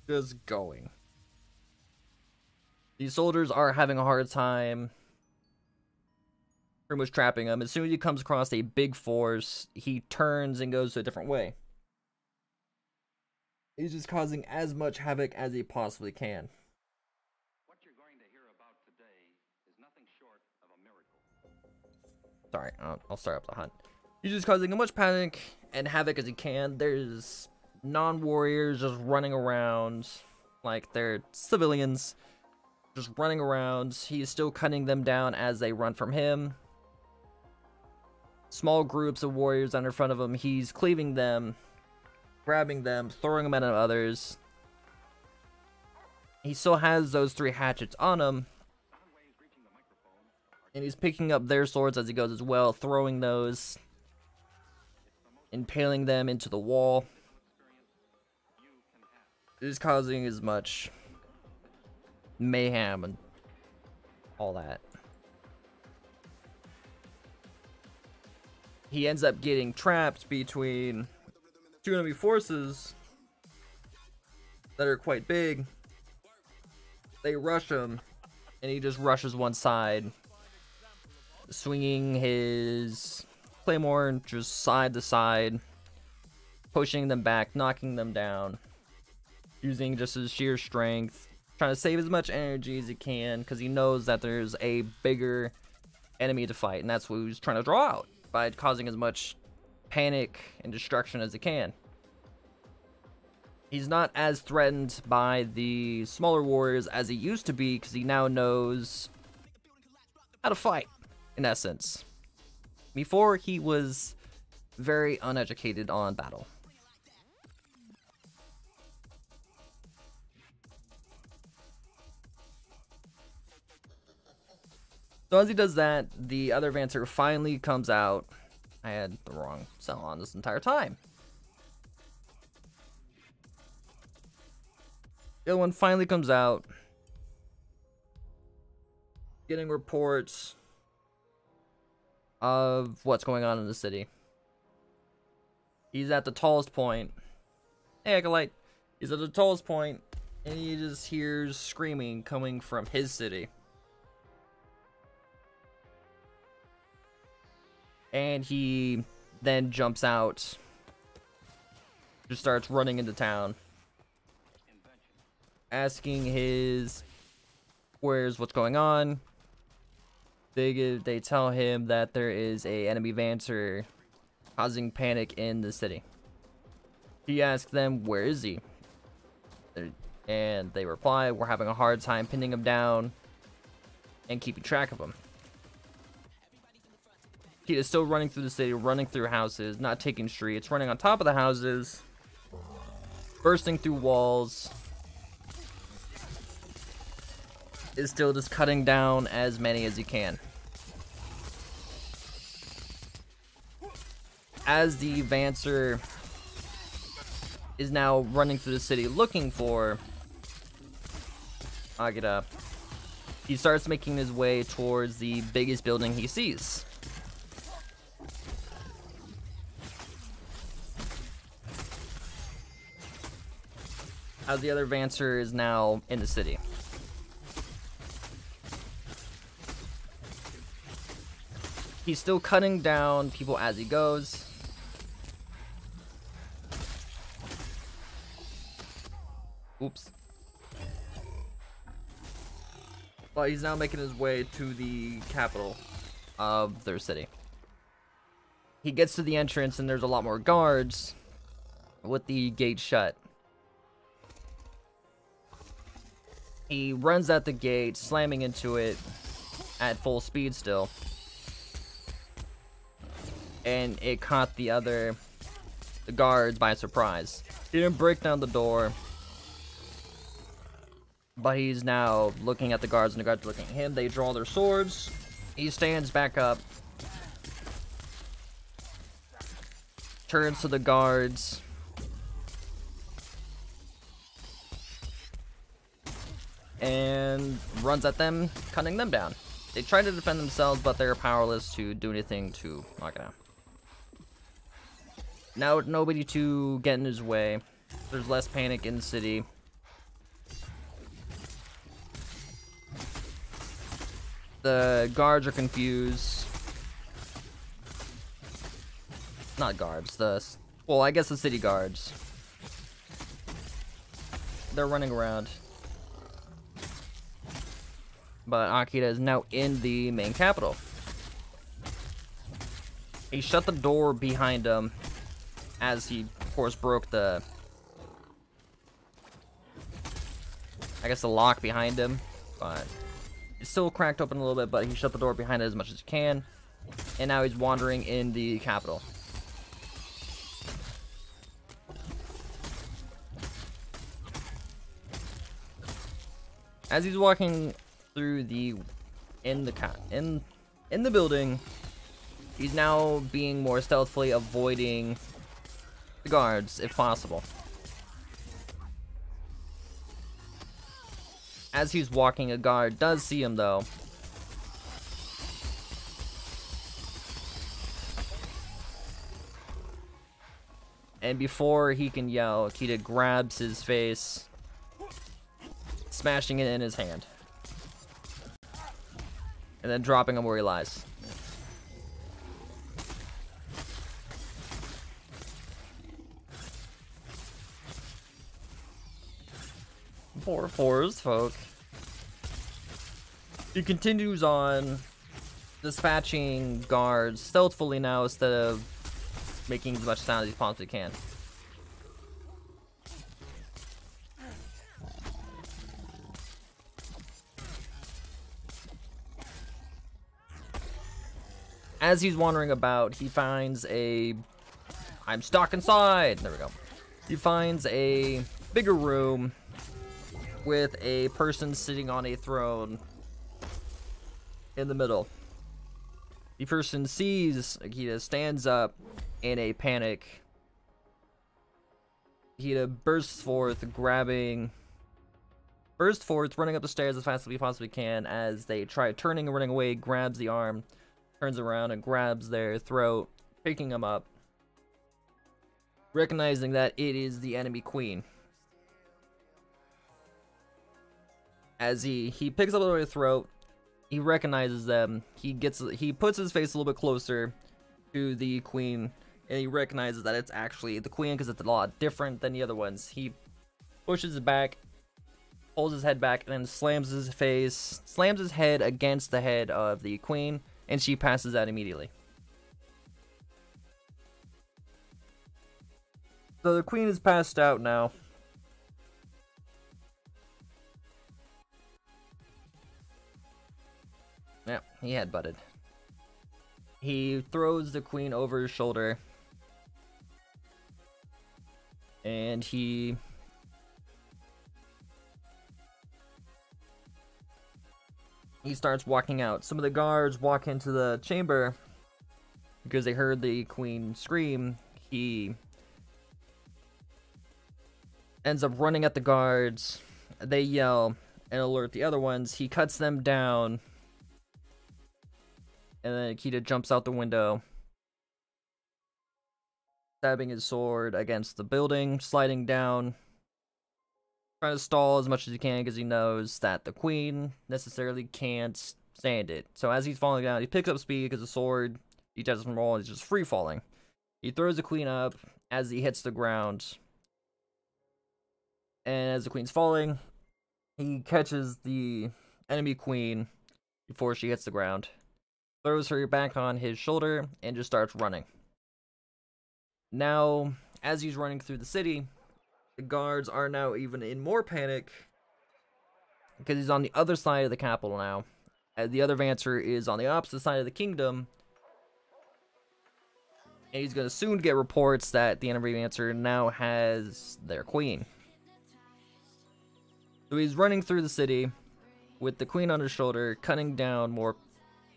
A: just going. These soldiers are having a hard time pretty much trapping him. As soon as he comes across a big force, he turns and goes a different way. He's just causing as much havoc as he possibly can.
B: What you're going to hear about today is nothing short of a miracle.
A: Sorry, I'll start up the hunt. He's just causing as much panic and havoc as he can. There's non-warriors just running around like they're civilians, just running around. He's still cutting them down as they run from him. Small groups of warriors under front of him, he's cleaving them, grabbing them, throwing them at others. He still has those 3 hatchets on him, and he's picking up their swords as he goes as well, throwing those, impaling them into the wall. It is causing as much mayhem and all that. He ends up getting trapped between 2 enemy forces that are quite big. They rush him, and he just rushes one side, swinging his claymore just side to side, pushing them back, knocking them down, using just his sheer strength, trying to save as much energy as he can, because he knows that there's a bigger enemy to fight, and that's what he's trying to draw out by causing as much panic and destruction as he can. He's not as threatened by the smaller warriors as he used to be, because he now knows how to fight, in essence. Before, he was very uneducated on battle. So as he does that, the other Vancer finally comes out. I had the wrong cell on this entire time. The other one finally comes out, getting reports of what's going on in the city. He's at the tallest point. Hey, Acolyte. He's at the tallest point, and he just hears screaming coming from his city. And he then jumps out, just starts running into town, asking his warriors what's going on. They tell him that there is a enemy Vancer causing panic in the city. He asks them, where is he? And they reply, we're having a hard time pinning him down and keeping track of him. He is still running through the city, running through houses, not taking streets, running on top of the houses, bursting through walls. Is still just cutting down as many as he can. As the Vancer is now running through the city looking for Akeada, he starts making his way towards the biggest building he sees. as the other Vancer is now in the city. He's still cutting down people as he goes. Oops. But he's now making his way to the capital of their city. He gets to the entrance and there's a lot more guards with the gate shut. He runs at the gate, slamming into it at full speed still. And it caught the guards by surprise. He didn't break down the door. But he's now looking at the guards and the guards are looking at him. They draw their swords. He stands back up. Turns to the guards. And runs at them, cutting them down. They try to defend themselves, but they're powerless to do anything to Akeada. Now nobody to get in his way. There's less panic in the city. The guards are confused. Not guards, well, I guess the city guards. They're running around. But Akeada is now in the main capital. He shut the door behind him as he, of course, broke the lock behind him, but it's still cracked open a little bit, but he shut the door behind it as much as he can. And now he's wandering in the capital. As he's walking through in the building, he's now being more stealthily avoiding the guards if possible. As he's walking, a guard does see him though. And before he can yell, Akeada grabs his face, smashing it in his hand. And then dropping him where he lies. Poor forest folk. He continues on, dispatching guards stealthily now instead of making as much sound as he possibly can. As he's wandering about, he finds I'm stuck inside! There we go. He finds a bigger room with a person sitting on a throne in the middle. The person sees Akeada, stands up in a panic. Akeada bursts forth, running up the stairs as fast as he possibly can as they try turning and running away, grabs the arm, turns around and grabs their throat, picking them up, recognizing that it is the enemy queen. As he picks up their throat, he recognizes them. He puts his face a little bit closer to the queen, and he recognizes that it's actually the queen because it's a lot different than the other ones. He pushes it back, pulls his head back, and then slams his head against the head of the queen, and she passes out immediately. So the queen is passed out now. Yeah, he headbutted. He throws the queen over his shoulder. And he starts walking out. Some of the guards walk into the chamber because they heard the queen scream. He ends up running at the guards. They yell and alert the other ones. He cuts them down. And then Akeada jumps out the window, stabbing his sword against the building, sliding down. trying to stall as much as he can because he knows that the queen necessarily can't stand it. So as he's falling down, he picks up speed because the sword he doesn't roll, he's just free falling. He throws the queen up as he hits the ground. And as the queen's falling, he catches the enemy queen before she hits the ground, throws her back on his shoulder, and just starts running. Now, as he's running through the city, the guards are now even in more panic because he's on the other side of the capital now. And the other Vancer is on the opposite side of the kingdom. And he's going to soon get reports that the enemy Vancer now has their queen. So he's running through the city with the queen on his shoulder, cutting down more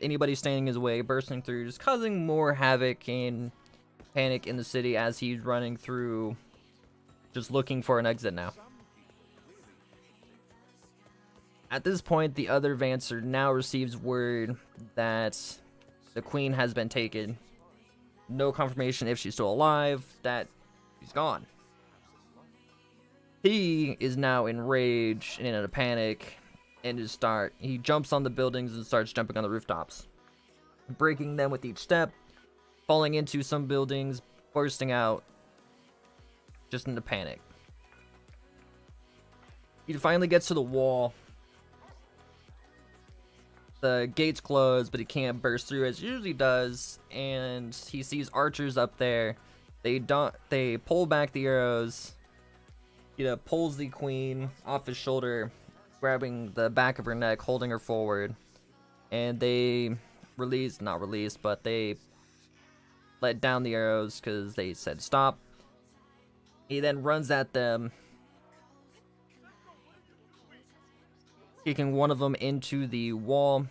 A: anybody standing in his way, bursting through, just causing more havoc and panic in the city as he's running through, just looking for an exit now. At this point, the other Vancer now receives word that the queen has been taken. No confirmation if she's still alive, that she's gone. He is now enraged and in a panic, and he jumps on the buildings and starts jumping on the rooftops, breaking them with each step, falling into some buildings, bursting out, just in a panic. He finally gets to the wall. The gate's closed, but he can't burst through as he usually does, and he sees archers up there. They pull back the arrows. He pulls the queen off his shoulder, grabbing the back of her neck, holding her forward, and they they let down the arrows because they said stop. He then runs at them, kicking one of them into the wall,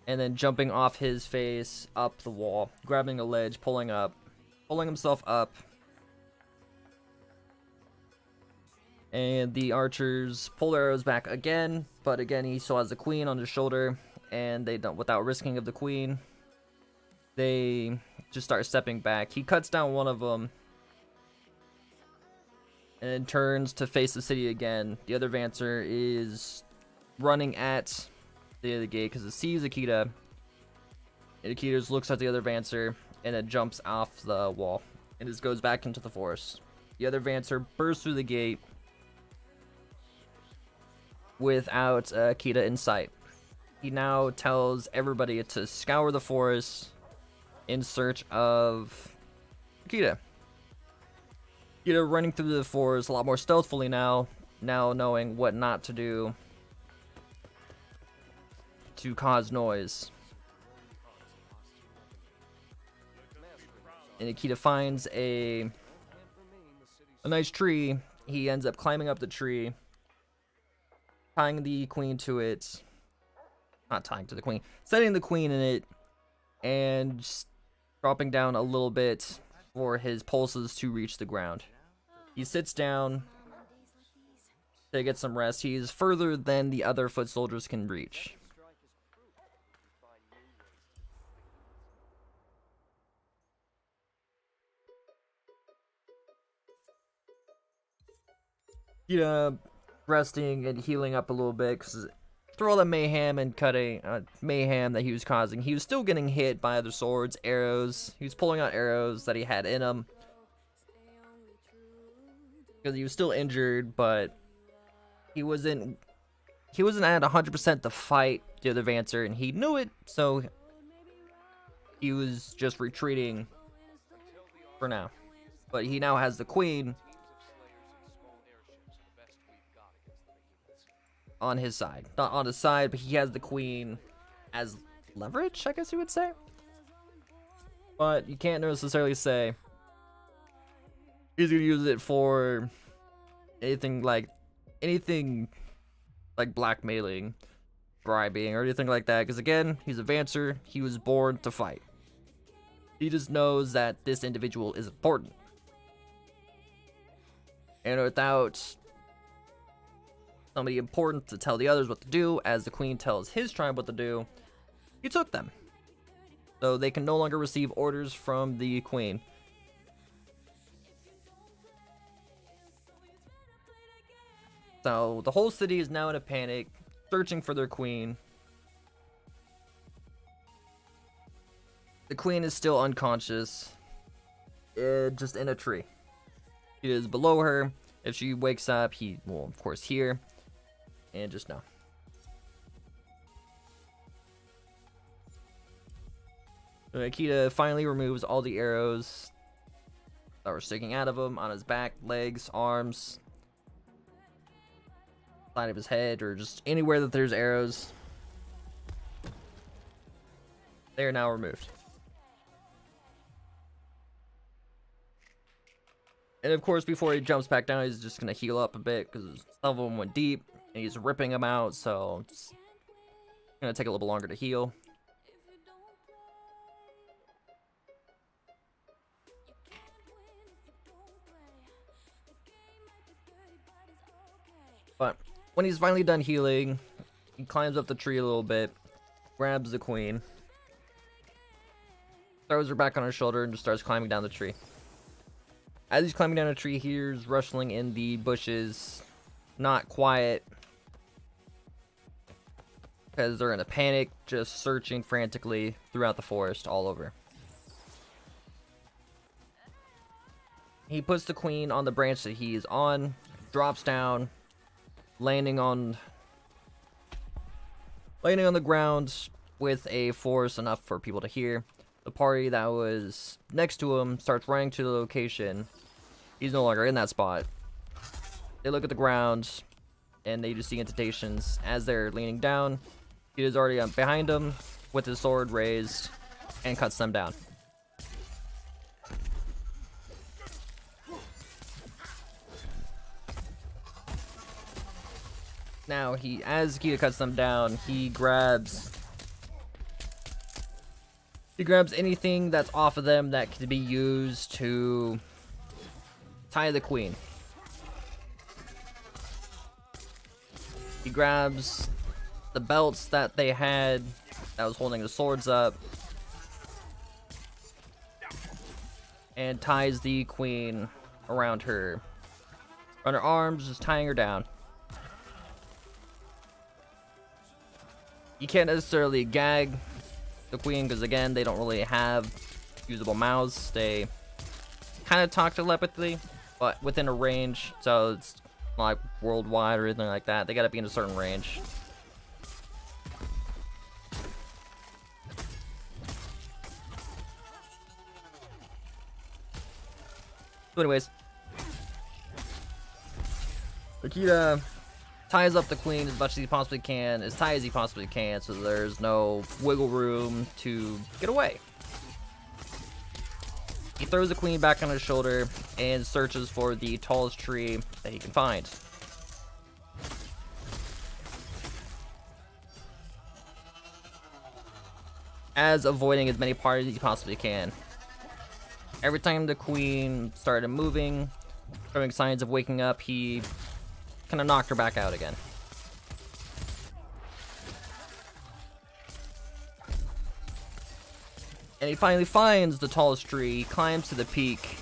A: and then jumping off his face up the wall, grabbing a ledge, pulling himself up. And the archers pull their arrows back again, but again he still has the queen on his shoulder, and they don't, without risking of the queen, they just start stepping back. He cuts down one of them, and then turns to face the city again. The other Vancer is running at the other gate because it sees Akeada. And Akeada just looks at the other Vancer, and it jumps off the wall, and just goes back into the forest. The other Vancer bursts through the gate without Akeada in sight. He now tells everybody to scour the forest in search of Akeada. Akeada running through the forest a lot more stealthily now knowing what not to do to cause noise. And Akeada finds a nice tree. He ends up climbing up the tree, tying the queen to it. Not tying to the queen, setting the queen in it, and just dropping down a little bit for his pulses to reach the ground. He sits down to get some rest. He is further than the other foot soldiers can reach. Resting and healing up a little bit, because through all the mayhem and mayhem that he was causing, he was still getting hit by other swords, arrows. He was pulling out arrows that he had in him, because he was still injured, but he wasn't at 100% to fight the other Vancer, and he knew it, so he was just retreating for now. But he now has the queen on his side. Not on his side, but he has the queen as leverage, I guess you would say. But you can't necessarily say he's gonna use it for anything like blackmailing, bribing, or anything like that, because again, he's a Vancer. He was born to fight. He just knows that this individual is important, and without somebody important to tell the others what to do, as the queen tells his tribe what to do, he took them. So they can no longer receive orders from the queen. So the whole city is now in a panic, searching for their queen. The queen is still unconscious, just in a tree. He is below her. If she wakes up, he will, of course, hear and just know. So Akeada finally removes all the arrows that were sticking out of him on his back, legs, arms, side of his head, or just anywhere that there's arrows. They are now removed. And of course, before he jumps back down, he's just going to heal up a bit because some of them went deep and he's ripping them out, so it's going to take a little longer to heal. But when he's finally done healing, he climbs up the tree a little bit, grabs the queen, throws her back on her shoulder, and just starts climbing down the tree. As he's climbing down a tree, he hears rustling in the bushes. Not quiet, because they're in a panic, just searching frantically throughout the forest all over. He puts the queen on the branch that he is on, drops down, landing on the ground with a force enough for people to hear. The party that was next to him starts running to the location. He's no longer in that spot. They look at the ground, and they just see indentations as they're leaning down. He is already behind them with his sword raised and cuts them down. Now, as Akeada cuts them down, he grabs anything that's off of them that can be used to tie the queen. He grabs the belts that they had that was holding the swords up and ties the queen around her arms, just tying her down. You can't necessarily gag the queen because, again, they don't really have usable mouths. They kind of talk telepathically, but within a range, so it's not like worldwide or anything like that. They gotta be in a certain range. So anyways, Akeada ties up the queen as much as he possibly can, as tight as he possibly can, so there's no wiggle room to get away. He throws the queen back on his shoulder and searches for the tallest tree that he can find. As avoiding as many parties as he possibly can. Every time the queen started moving, showing signs of waking up, he kind of knocked her back out again. And he finally finds the tallest tree, climbs to the peak,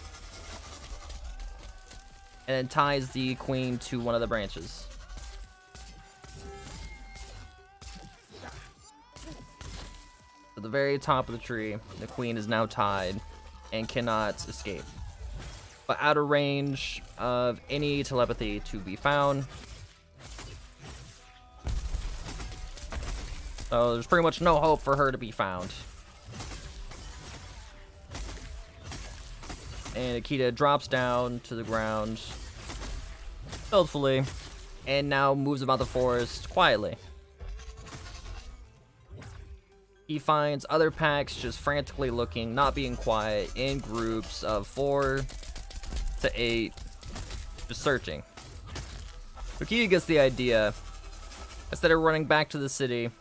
A: and then ties the queen to one of the branches. At the very top of the tree, the queen is now tied and cannot escape, but out of range of any telepathy to be found. So there's pretty much no hope for her to be found. And Akeada drops down to the ground stealthily and now moves about the forest quietly. He finds other packs just frantically looking, not being quiet, in groups of 4 to 8, just searching. Akeada gets the idea. Instead of running back to the city,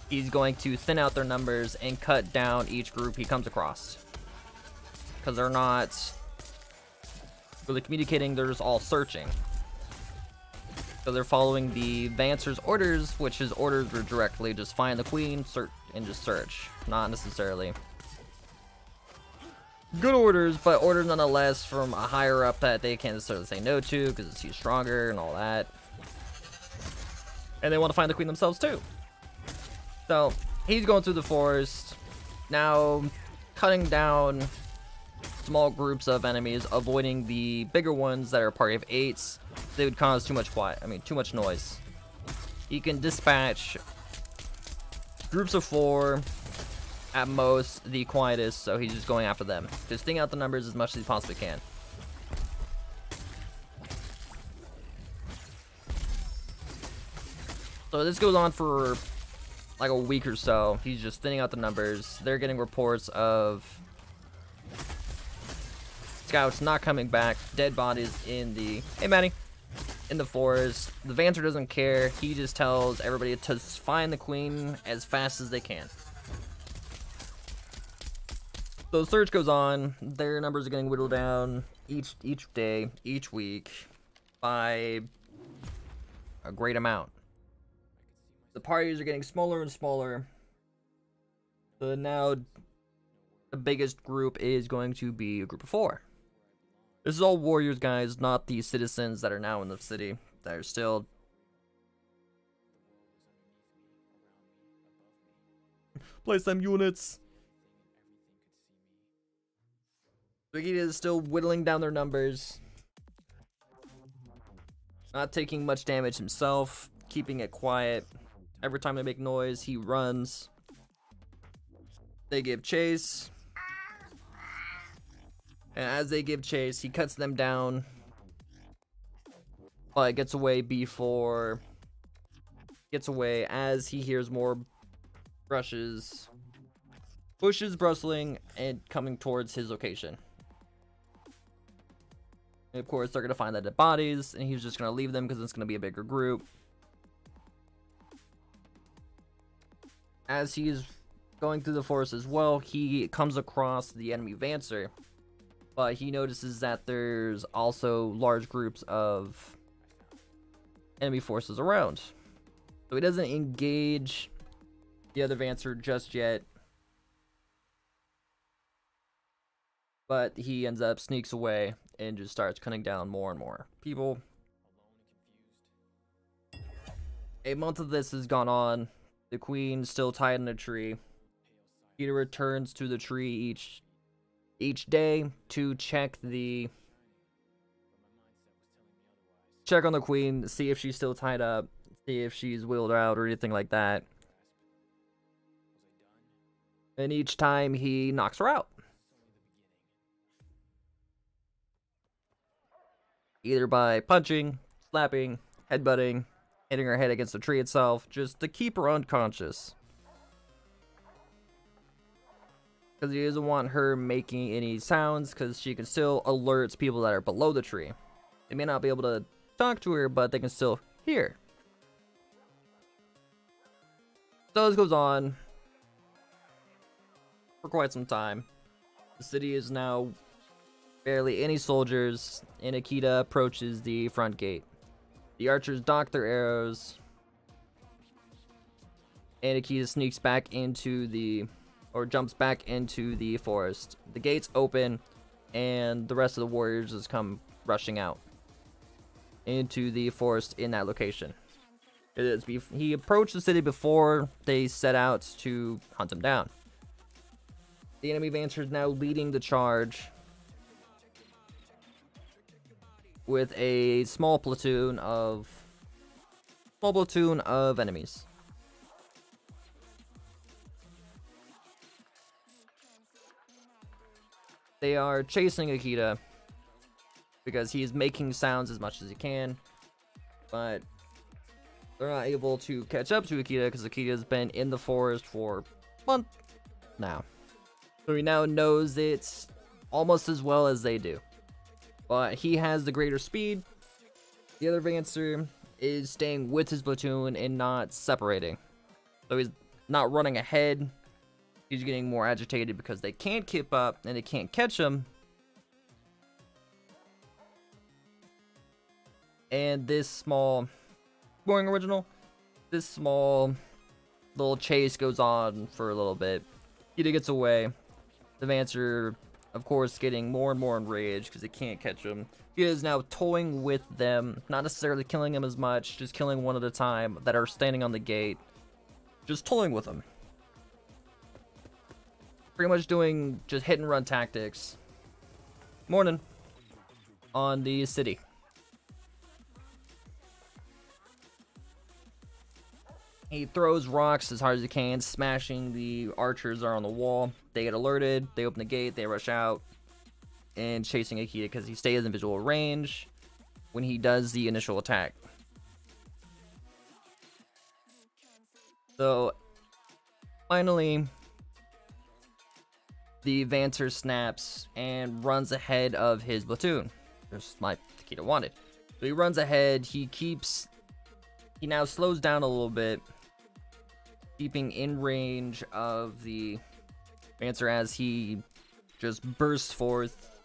A: he's going to thin out their numbers and cut down each group he comes across. Because they're not really communicating, they're just all searching. So they're following the Vancer's orders, which his orders were directly just find the queen, search, and just search. Not necessarily good orders, but orders nonetheless from a higher up that they can't necessarily say no to because he's stronger and all that. And they want to find the queen themselves too. So he's going through the forest, now cutting down small groups of enemies, avoiding the bigger ones that are a party of 8s. They would cause too much noise. He can dispatch groups of 4, at most the quietest, so he's just going after them. Just sting out the numbers as much as he possibly can. So this goes on for like a week or so. He's just thinning out the numbers. They're getting reports of scouts not coming back, dead bodies in the in the forest. The Vancer doesn't care. He just tells everybody to find the queen as fast as they can. So the search goes on. Their numbers are getting whittled down each day, each week by a great amount. The parties are getting smaller and smaller. So now the biggest group is going to be a group of 4. This is all warriors, guys, not the citizens that are now in the city. That are still... Place them units! Akeada is still whittling down their numbers. Not taking much damage himself. Keeping it quiet. Every time they make noise, he runs. They give chase. And as they give chase, he cuts them down. But gets away before... Gets away as he hears more bushes bristling and coming towards his location. And of course, they're going to find the dead bodies, and he's just going to leave them because it's going to be a bigger group. As he's going through the forest as well, he comes across the enemy Vancer, but he notices that there's also large groups of enemy forces around. So he doesn't engage the other Vancer just yet, but he ends up sneaks away and just starts cutting down more and more people. A month of this has gone on. The queen still tied in a tree. Akeada returns to the tree each day to check on the queen, see if she's still tied up, see if she's wheeled out or anything like that. And each time he knocks her out. Either by punching, slapping, headbutting, hitting her head against the tree itself, just to keep her unconscious. Because he doesn't want her making any sounds, because she can still alert people that are below the tree. They may not be able to talk to her, but they can still hear. So this goes on for quite some time. The city is now barely any soldiers, and Akeada approaches the front gate. The archers dock their arrows, and Akeada sneaks back into jumps back into the forest. The gates open, and the rest of the warriors just come rushing out into the forest in that location. He approached the city before they set out to hunt him down. The enemy Vancer is now leading the charge with a small platoon of enemies. They are chasing Akeada because he's making sounds as much as he can, but they're not able to catch up to Akeada because Akeada's been in the forest for a month now. So he now knows it almost as well as they do. But he has the greater speed. The other Vancer is staying with his platoon and not separating. So he's not running ahead. He's getting more agitated because they can't keep up and they can't catch him. And this small little chase goes on for a little bit. Akeada gets away. The Vancer of course, getting more and more enraged because it can't catch him. He is now toying with them, not necessarily killing them as much, just killing one at a time that are standing on the gate. Just toying with them. Pretty much doing just hit and run tactics. Morning. On the city. He throws rocks as hard as he can, smashing the archers that are on the wall. They get alerted, they open the gate, they rush out, and chasing Akeada because he stays in visual range when he does the initial attack. So, finally, the Vanter snaps and runs ahead of his platoon, just like Akeada wanted. So he runs ahead, he now slows down a little bit, keeping in range of the Vanter as he just bursts forth,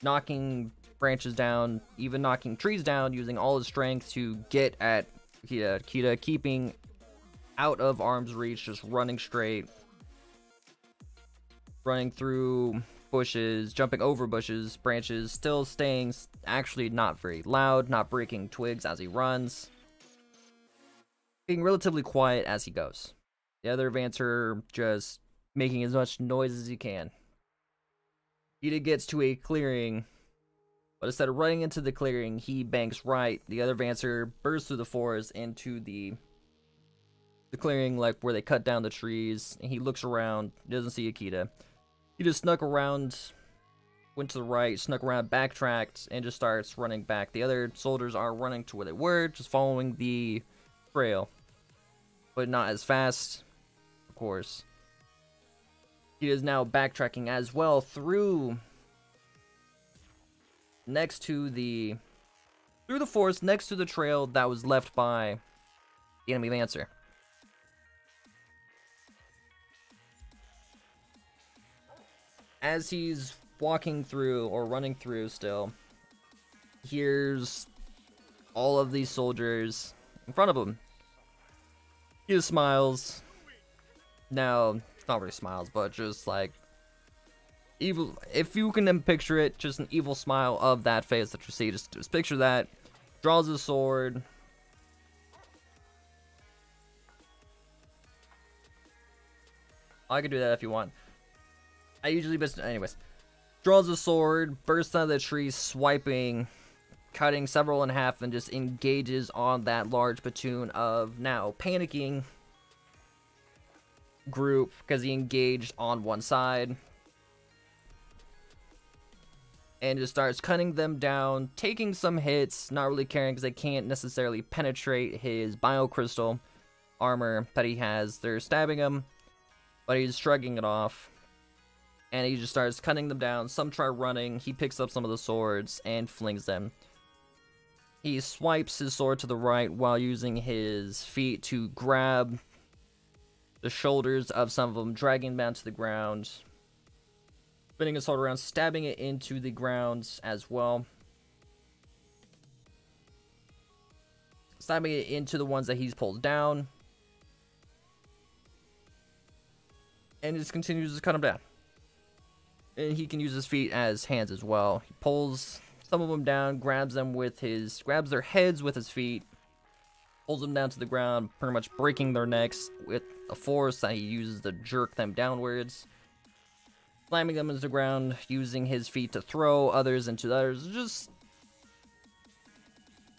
A: knocking branches down, even knocking trees down, using all his strength to get at Akeada. Akeada keeping out of arm's reach, just running straight, running through bushes, jumping over bushes, branches, still staying actually not very loud, not breaking twigs as he runs, being relatively quiet as he goes. The other Vanter just making as much noise as he can. Akeada gets to a clearing, but instead of running into the clearing, he banks right. The other Vanter bursts through the forest into the clearing, like where they cut down the trees, and he looks around, doesn't see Akeada. He just snuck around, went to the right, snuck around, backtracked, and just starts running back. The other soldiers are running to where they were, just following the trail, but not as fast, of course. He is now backtracking as well through the forest, next to the trail that was left by the enemy Vanter. As he's walking through, or running through still, here's all of these soldiers in front of him. He just smiles. Now, it's not really smiles, but just like evil. If you can picture it, just an evil smile of that face that you see. Just picture that. Draws his sword. I could do that if you want. I usually best. Anyways, draws a sword, bursts out of the tree, swiping, cutting several in half, and just engages on that large platoon of now panicking group because he engaged on one side, and just starts cutting them down, taking some hits, not really caring because they can't necessarily penetrate his biocrystal armor that he has. They're stabbing him, but he's shrugging it off. And he just starts cutting them down. Some try running. He picks up some of the swords and flings them. He swipes his sword to the right while using his feet to grab the shoulders of some of them, dragging them down to the ground. Spinning his sword around, stabbing it into the ground as well. Stabbing it into the ones that he's pulled down. And just continues to cut them down. And he can use his feet as hands as well. He pulls some of them down, grabs their heads with his feet, pulls them down to the ground, pretty much breaking their necks with a force that he uses to jerk them downwards. Slamming them into the ground, using his feet to throw others into others, just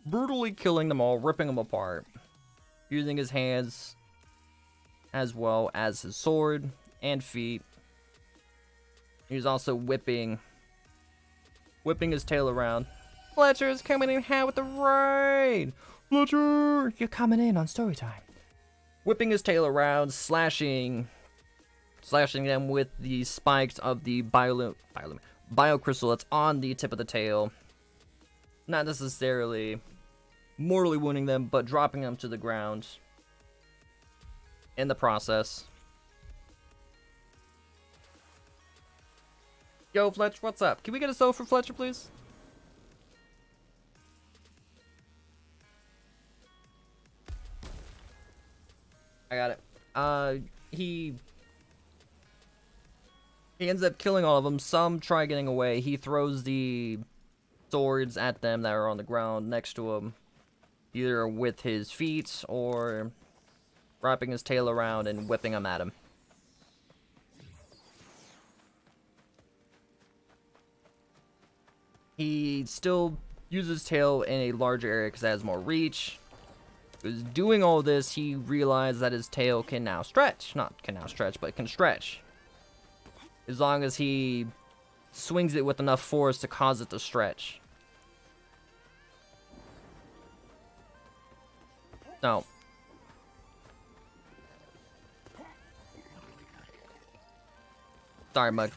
A: brutally killing them all, ripping them apart. Using his hands as well as his sword and feet. He's also whipping his tail around. Fletcher's coming in hot with the rain! Fletcher! You're coming in on story time. Whipping his tail around, slashing them with the spikes of the biocrystal that's on the tip of the tail. Not necessarily mortally wounding them, but dropping them to the ground in the process. Yo, Fletch, what's up? Can we get a soul for Fletcher, please? I got it. He ends up killing all of them. Some try getting away. He throws the swords at them that are on the ground next to him, either with his feet or wrapping his tail around and whipping them at him. He still uses tail in a larger area because it has more reach. Was doing all this, he realized that his tail can now stretch. Not can now stretch, but can stretch. As long as he swings it with enough force to cause it to stretch. No. Sorry, Mug.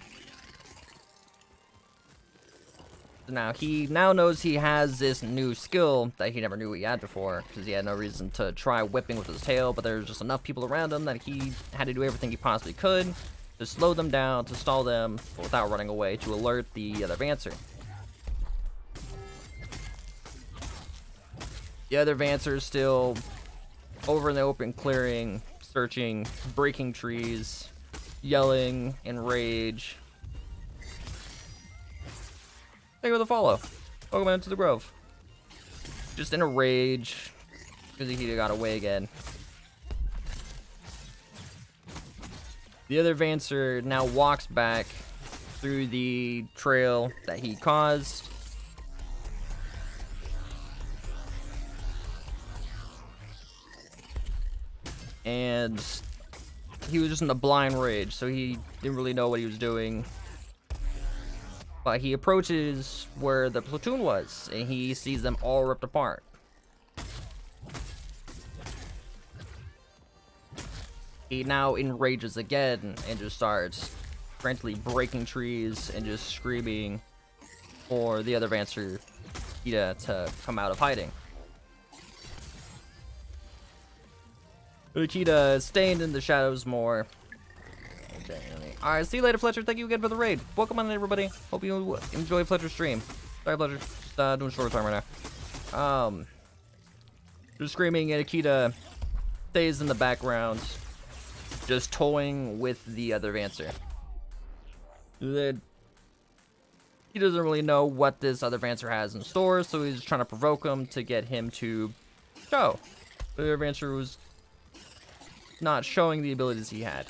A: Now, he now knows he has this new skill that he never knew he had before, because he had no reason to try whipping with his tail, but there's just enough people around him that he had to do everything he possibly could to slow them down, to stall them, without running away, to alert the other Vancer. The other Vancer is still over in the open clearing, searching, breaking trees, yelling in rage. Thank you for the follow. Welcome into the Grove. Just in a rage because he got away again. The other Vancer now walks back through the trail that he caused. And he was just in a blind rage, so he didn't really know what he was doing. But he approaches where the platoon was, and he sees them all ripped apart. He now enrages again and just starts frantically breaking trees and just screaming for the other Vancer Akeada to come out of hiding. Akeada staying in the shadows more. Alright, see you later, Fletcher. Thank you again for the raid. Welcome on, everybody. Hope you enjoy Fletcher's stream. Sorry, Fletcher. Just doing short time right now. Just screaming, and Akeada stays in the background, just toying with the other Vancer. He doesn't really know what this other Vancer has in store, so he's trying to provoke him to get him to show. The other Vancer was not showing the abilities he had.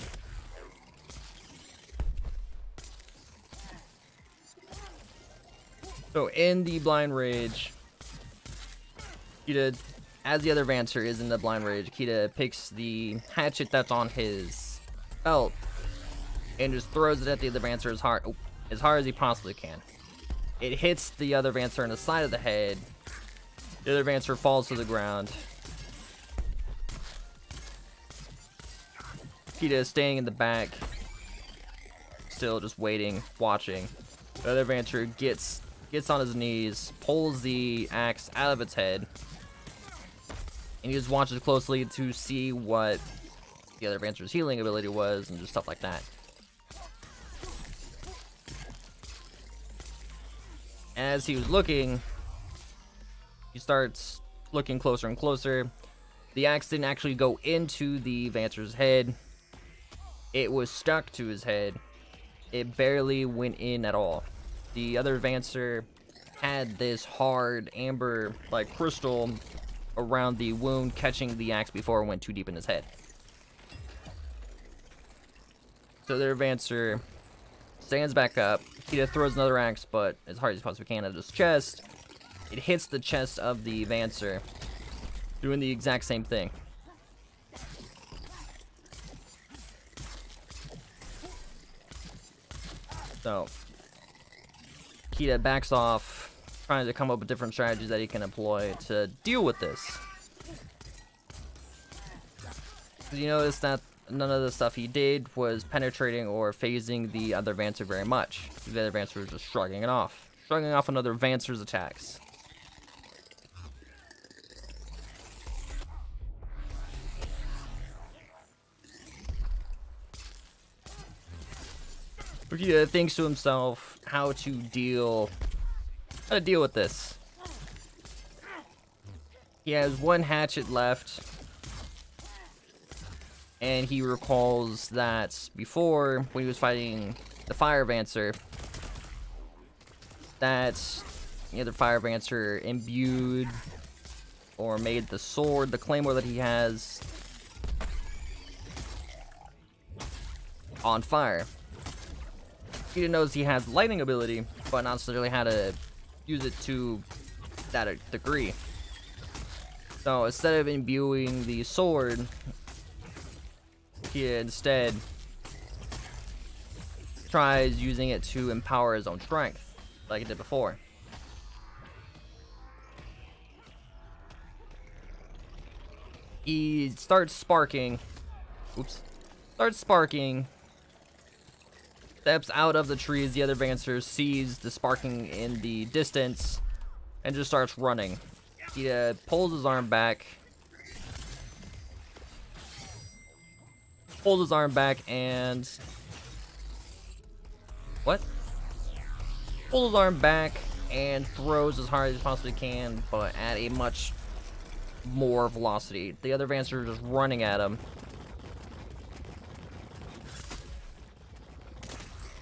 A: So in the blind rage, Akeada, as the other Vancer is in the blind rage, Akeada picks the hatchet that's on his belt and just throws it at the other Vancer as hard as he possibly can. It hits the other Vancer in the side of the head. The other Vancer falls to the ground. Akeada is staying in the back, still just waiting, watching. The other Vancer gets on his knees, pulls the axe out of its head, and he just watches closely to see what the other Vancer's healing ability was and just stuff like that. As he was looking, he starts looking closer and closer. The axe didn't actually go into the Vancer's head. It was stuck to his head. It barely went in at all. The other Vancer had this hard amber like crystal around the wound, catching the axe before it went too deep in his head. So the other Vancer stands back up. Akeada throws another axe, but as hard as he possibly can at his chest. It hits the chest of the Vancer, doing the exact same thing. So Akeada backs off, trying to come up with different strategies that he can employ to deal with this. You notice that none of the stuff he did was penetrating or phasing the other Vancer very much. The other Vancer was just shrugging off another Vancer's attacks. Akeada thinks to himself how to deal with this. He has one hatchet left, and he recalls that before, when he was fighting the Fire Vancer. That's the other Fire Vancer imbued or made the sword, the claymore that he has, on fire. He knows he has lightning ability, but not necessarily how to use it to that degree. So instead of imbuing the sword, he instead tries using it to empower his own strength, like he did before. He starts sparking. Oops. Starts sparking. Steps out of the trees. The other Vancer sees the sparking in the distance and just starts running. He pulls his arm back. Pulls his arm back and... What? Pulls his arm back and throws as hard as he possibly can, but at a much more velocity. The other Vancer are just running at him.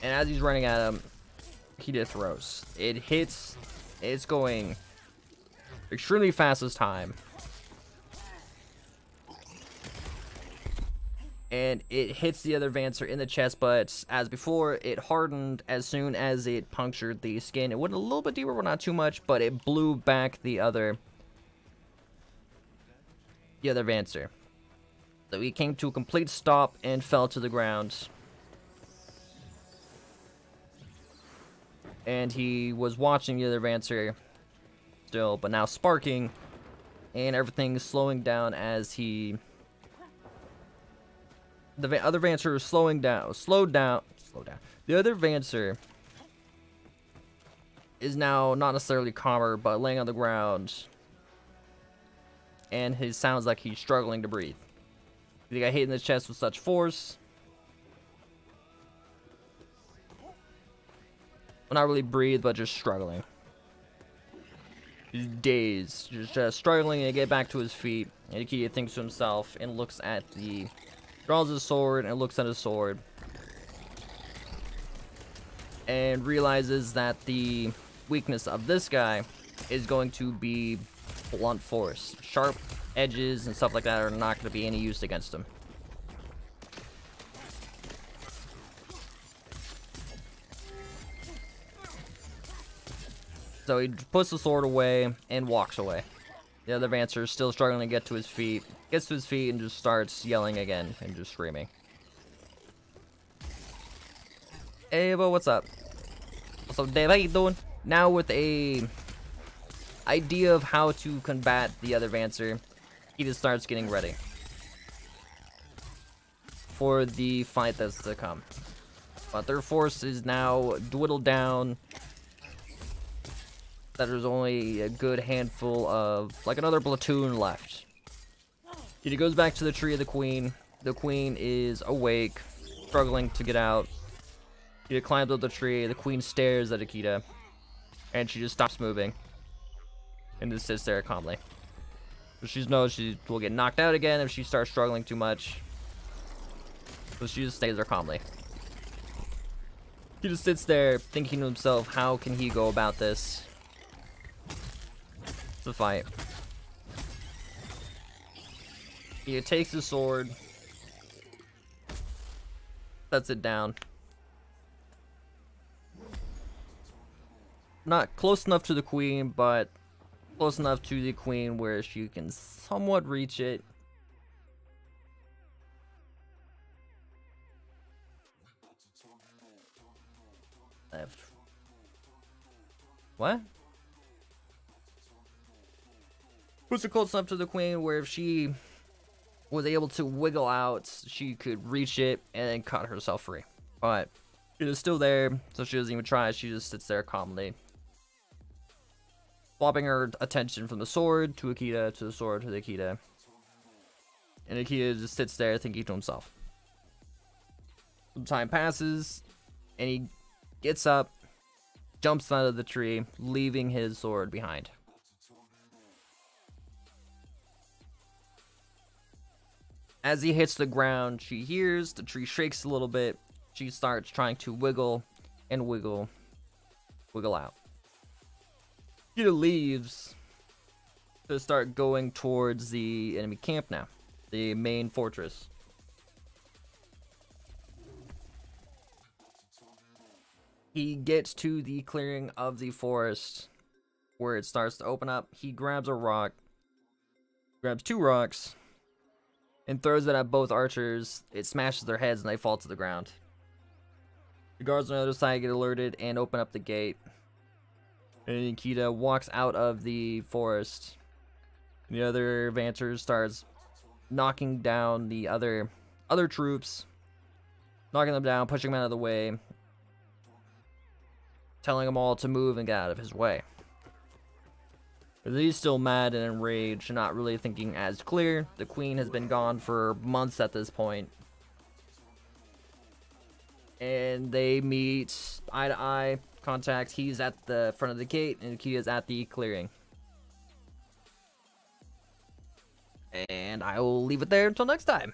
A: And as he's running at him, he just throws. It hits. It's going extremely fast this time. And it hits the other Vancer in the chest, but as before, it hardened as soon as it punctured the skin. It went a little bit deeper, but not too much, but it blew back the other Vancer. So he came to a complete stop and fell to the ground. And he was watching the other Vancer still, but now sparking, and everything's slowing down as he... The other Vancer is slowed down. The other Vancer is now not necessarily calmer, but laying on the ground, and he sounds like he's struggling to breathe. He got hit in the chest with such force. Well, not really breathe, but just struggling. He's dazed, just struggling to get back to his feet. And Akeada thinks to himself and looks at the... Draws his sword and looks at his sword. And realizes that the weakness of this guy is going to be blunt force. Sharp edges and stuff like that are not going to be any use against him. So he puts the sword away and walks away. The other Vancer is still struggling to get to his feet. Gets to his feet and just starts yelling again and just screaming. Hey, bro, what's up? What's up, Dave? How you doing? Now with a idea of how to combat the other Vancer, he just starts getting ready for the fight that's to come. But their force is now dwindled down. That there's only a good handful of, like, another platoon left. He goes back to the tree of the queen. The queen is awake, struggling to get out. He climbs up the tree. The queen stares at Akeada, and she just stops moving and just sits there calmly. She knows she will get knocked out again if she starts struggling too much. So she just stays there calmly. He just sits there thinking to himself, how can he go about this? The fight. He takes the sword, sets it down. Not close enough to the queen, but close enough to the queen where she can somewhat reach it. Left. What? Puts her close enough to the queen where if she was able to wiggle out, she could reach it and then cut herself free. But it is still there, so she doesn't even try. She just sits there calmly, swapping her attention from the sword to Akeada, to the sword to the Akeada. And Akeada just sits there thinking to himself. Some time passes, and he gets up, jumps out of the tree, leaving his sword behind. As he hits the ground, she hears the tree shakes a little bit, she starts trying to wiggle and wiggle out. Akeada leaves to start going towards the enemy camp now, the main fortress. He gets to the clearing of the forest where it starts to open up. He grabs a rock, grabs 2 rocks, and throws it at both archers. It smashes their heads and they fall to the ground. The guards on the other side get alerted and open up the gate. And Akeada walks out of the forest. The other advancers starts knocking down the other troops, knocking them down, pushing them out of the way, telling them all to move and get out of his way. But he's still mad and enraged, not really thinking as clear. The queen has been gone for months at this point. And they meet eye to eye contact. He's at the front of the gate and Akeada's at the clearing. And I will leave it there until next time.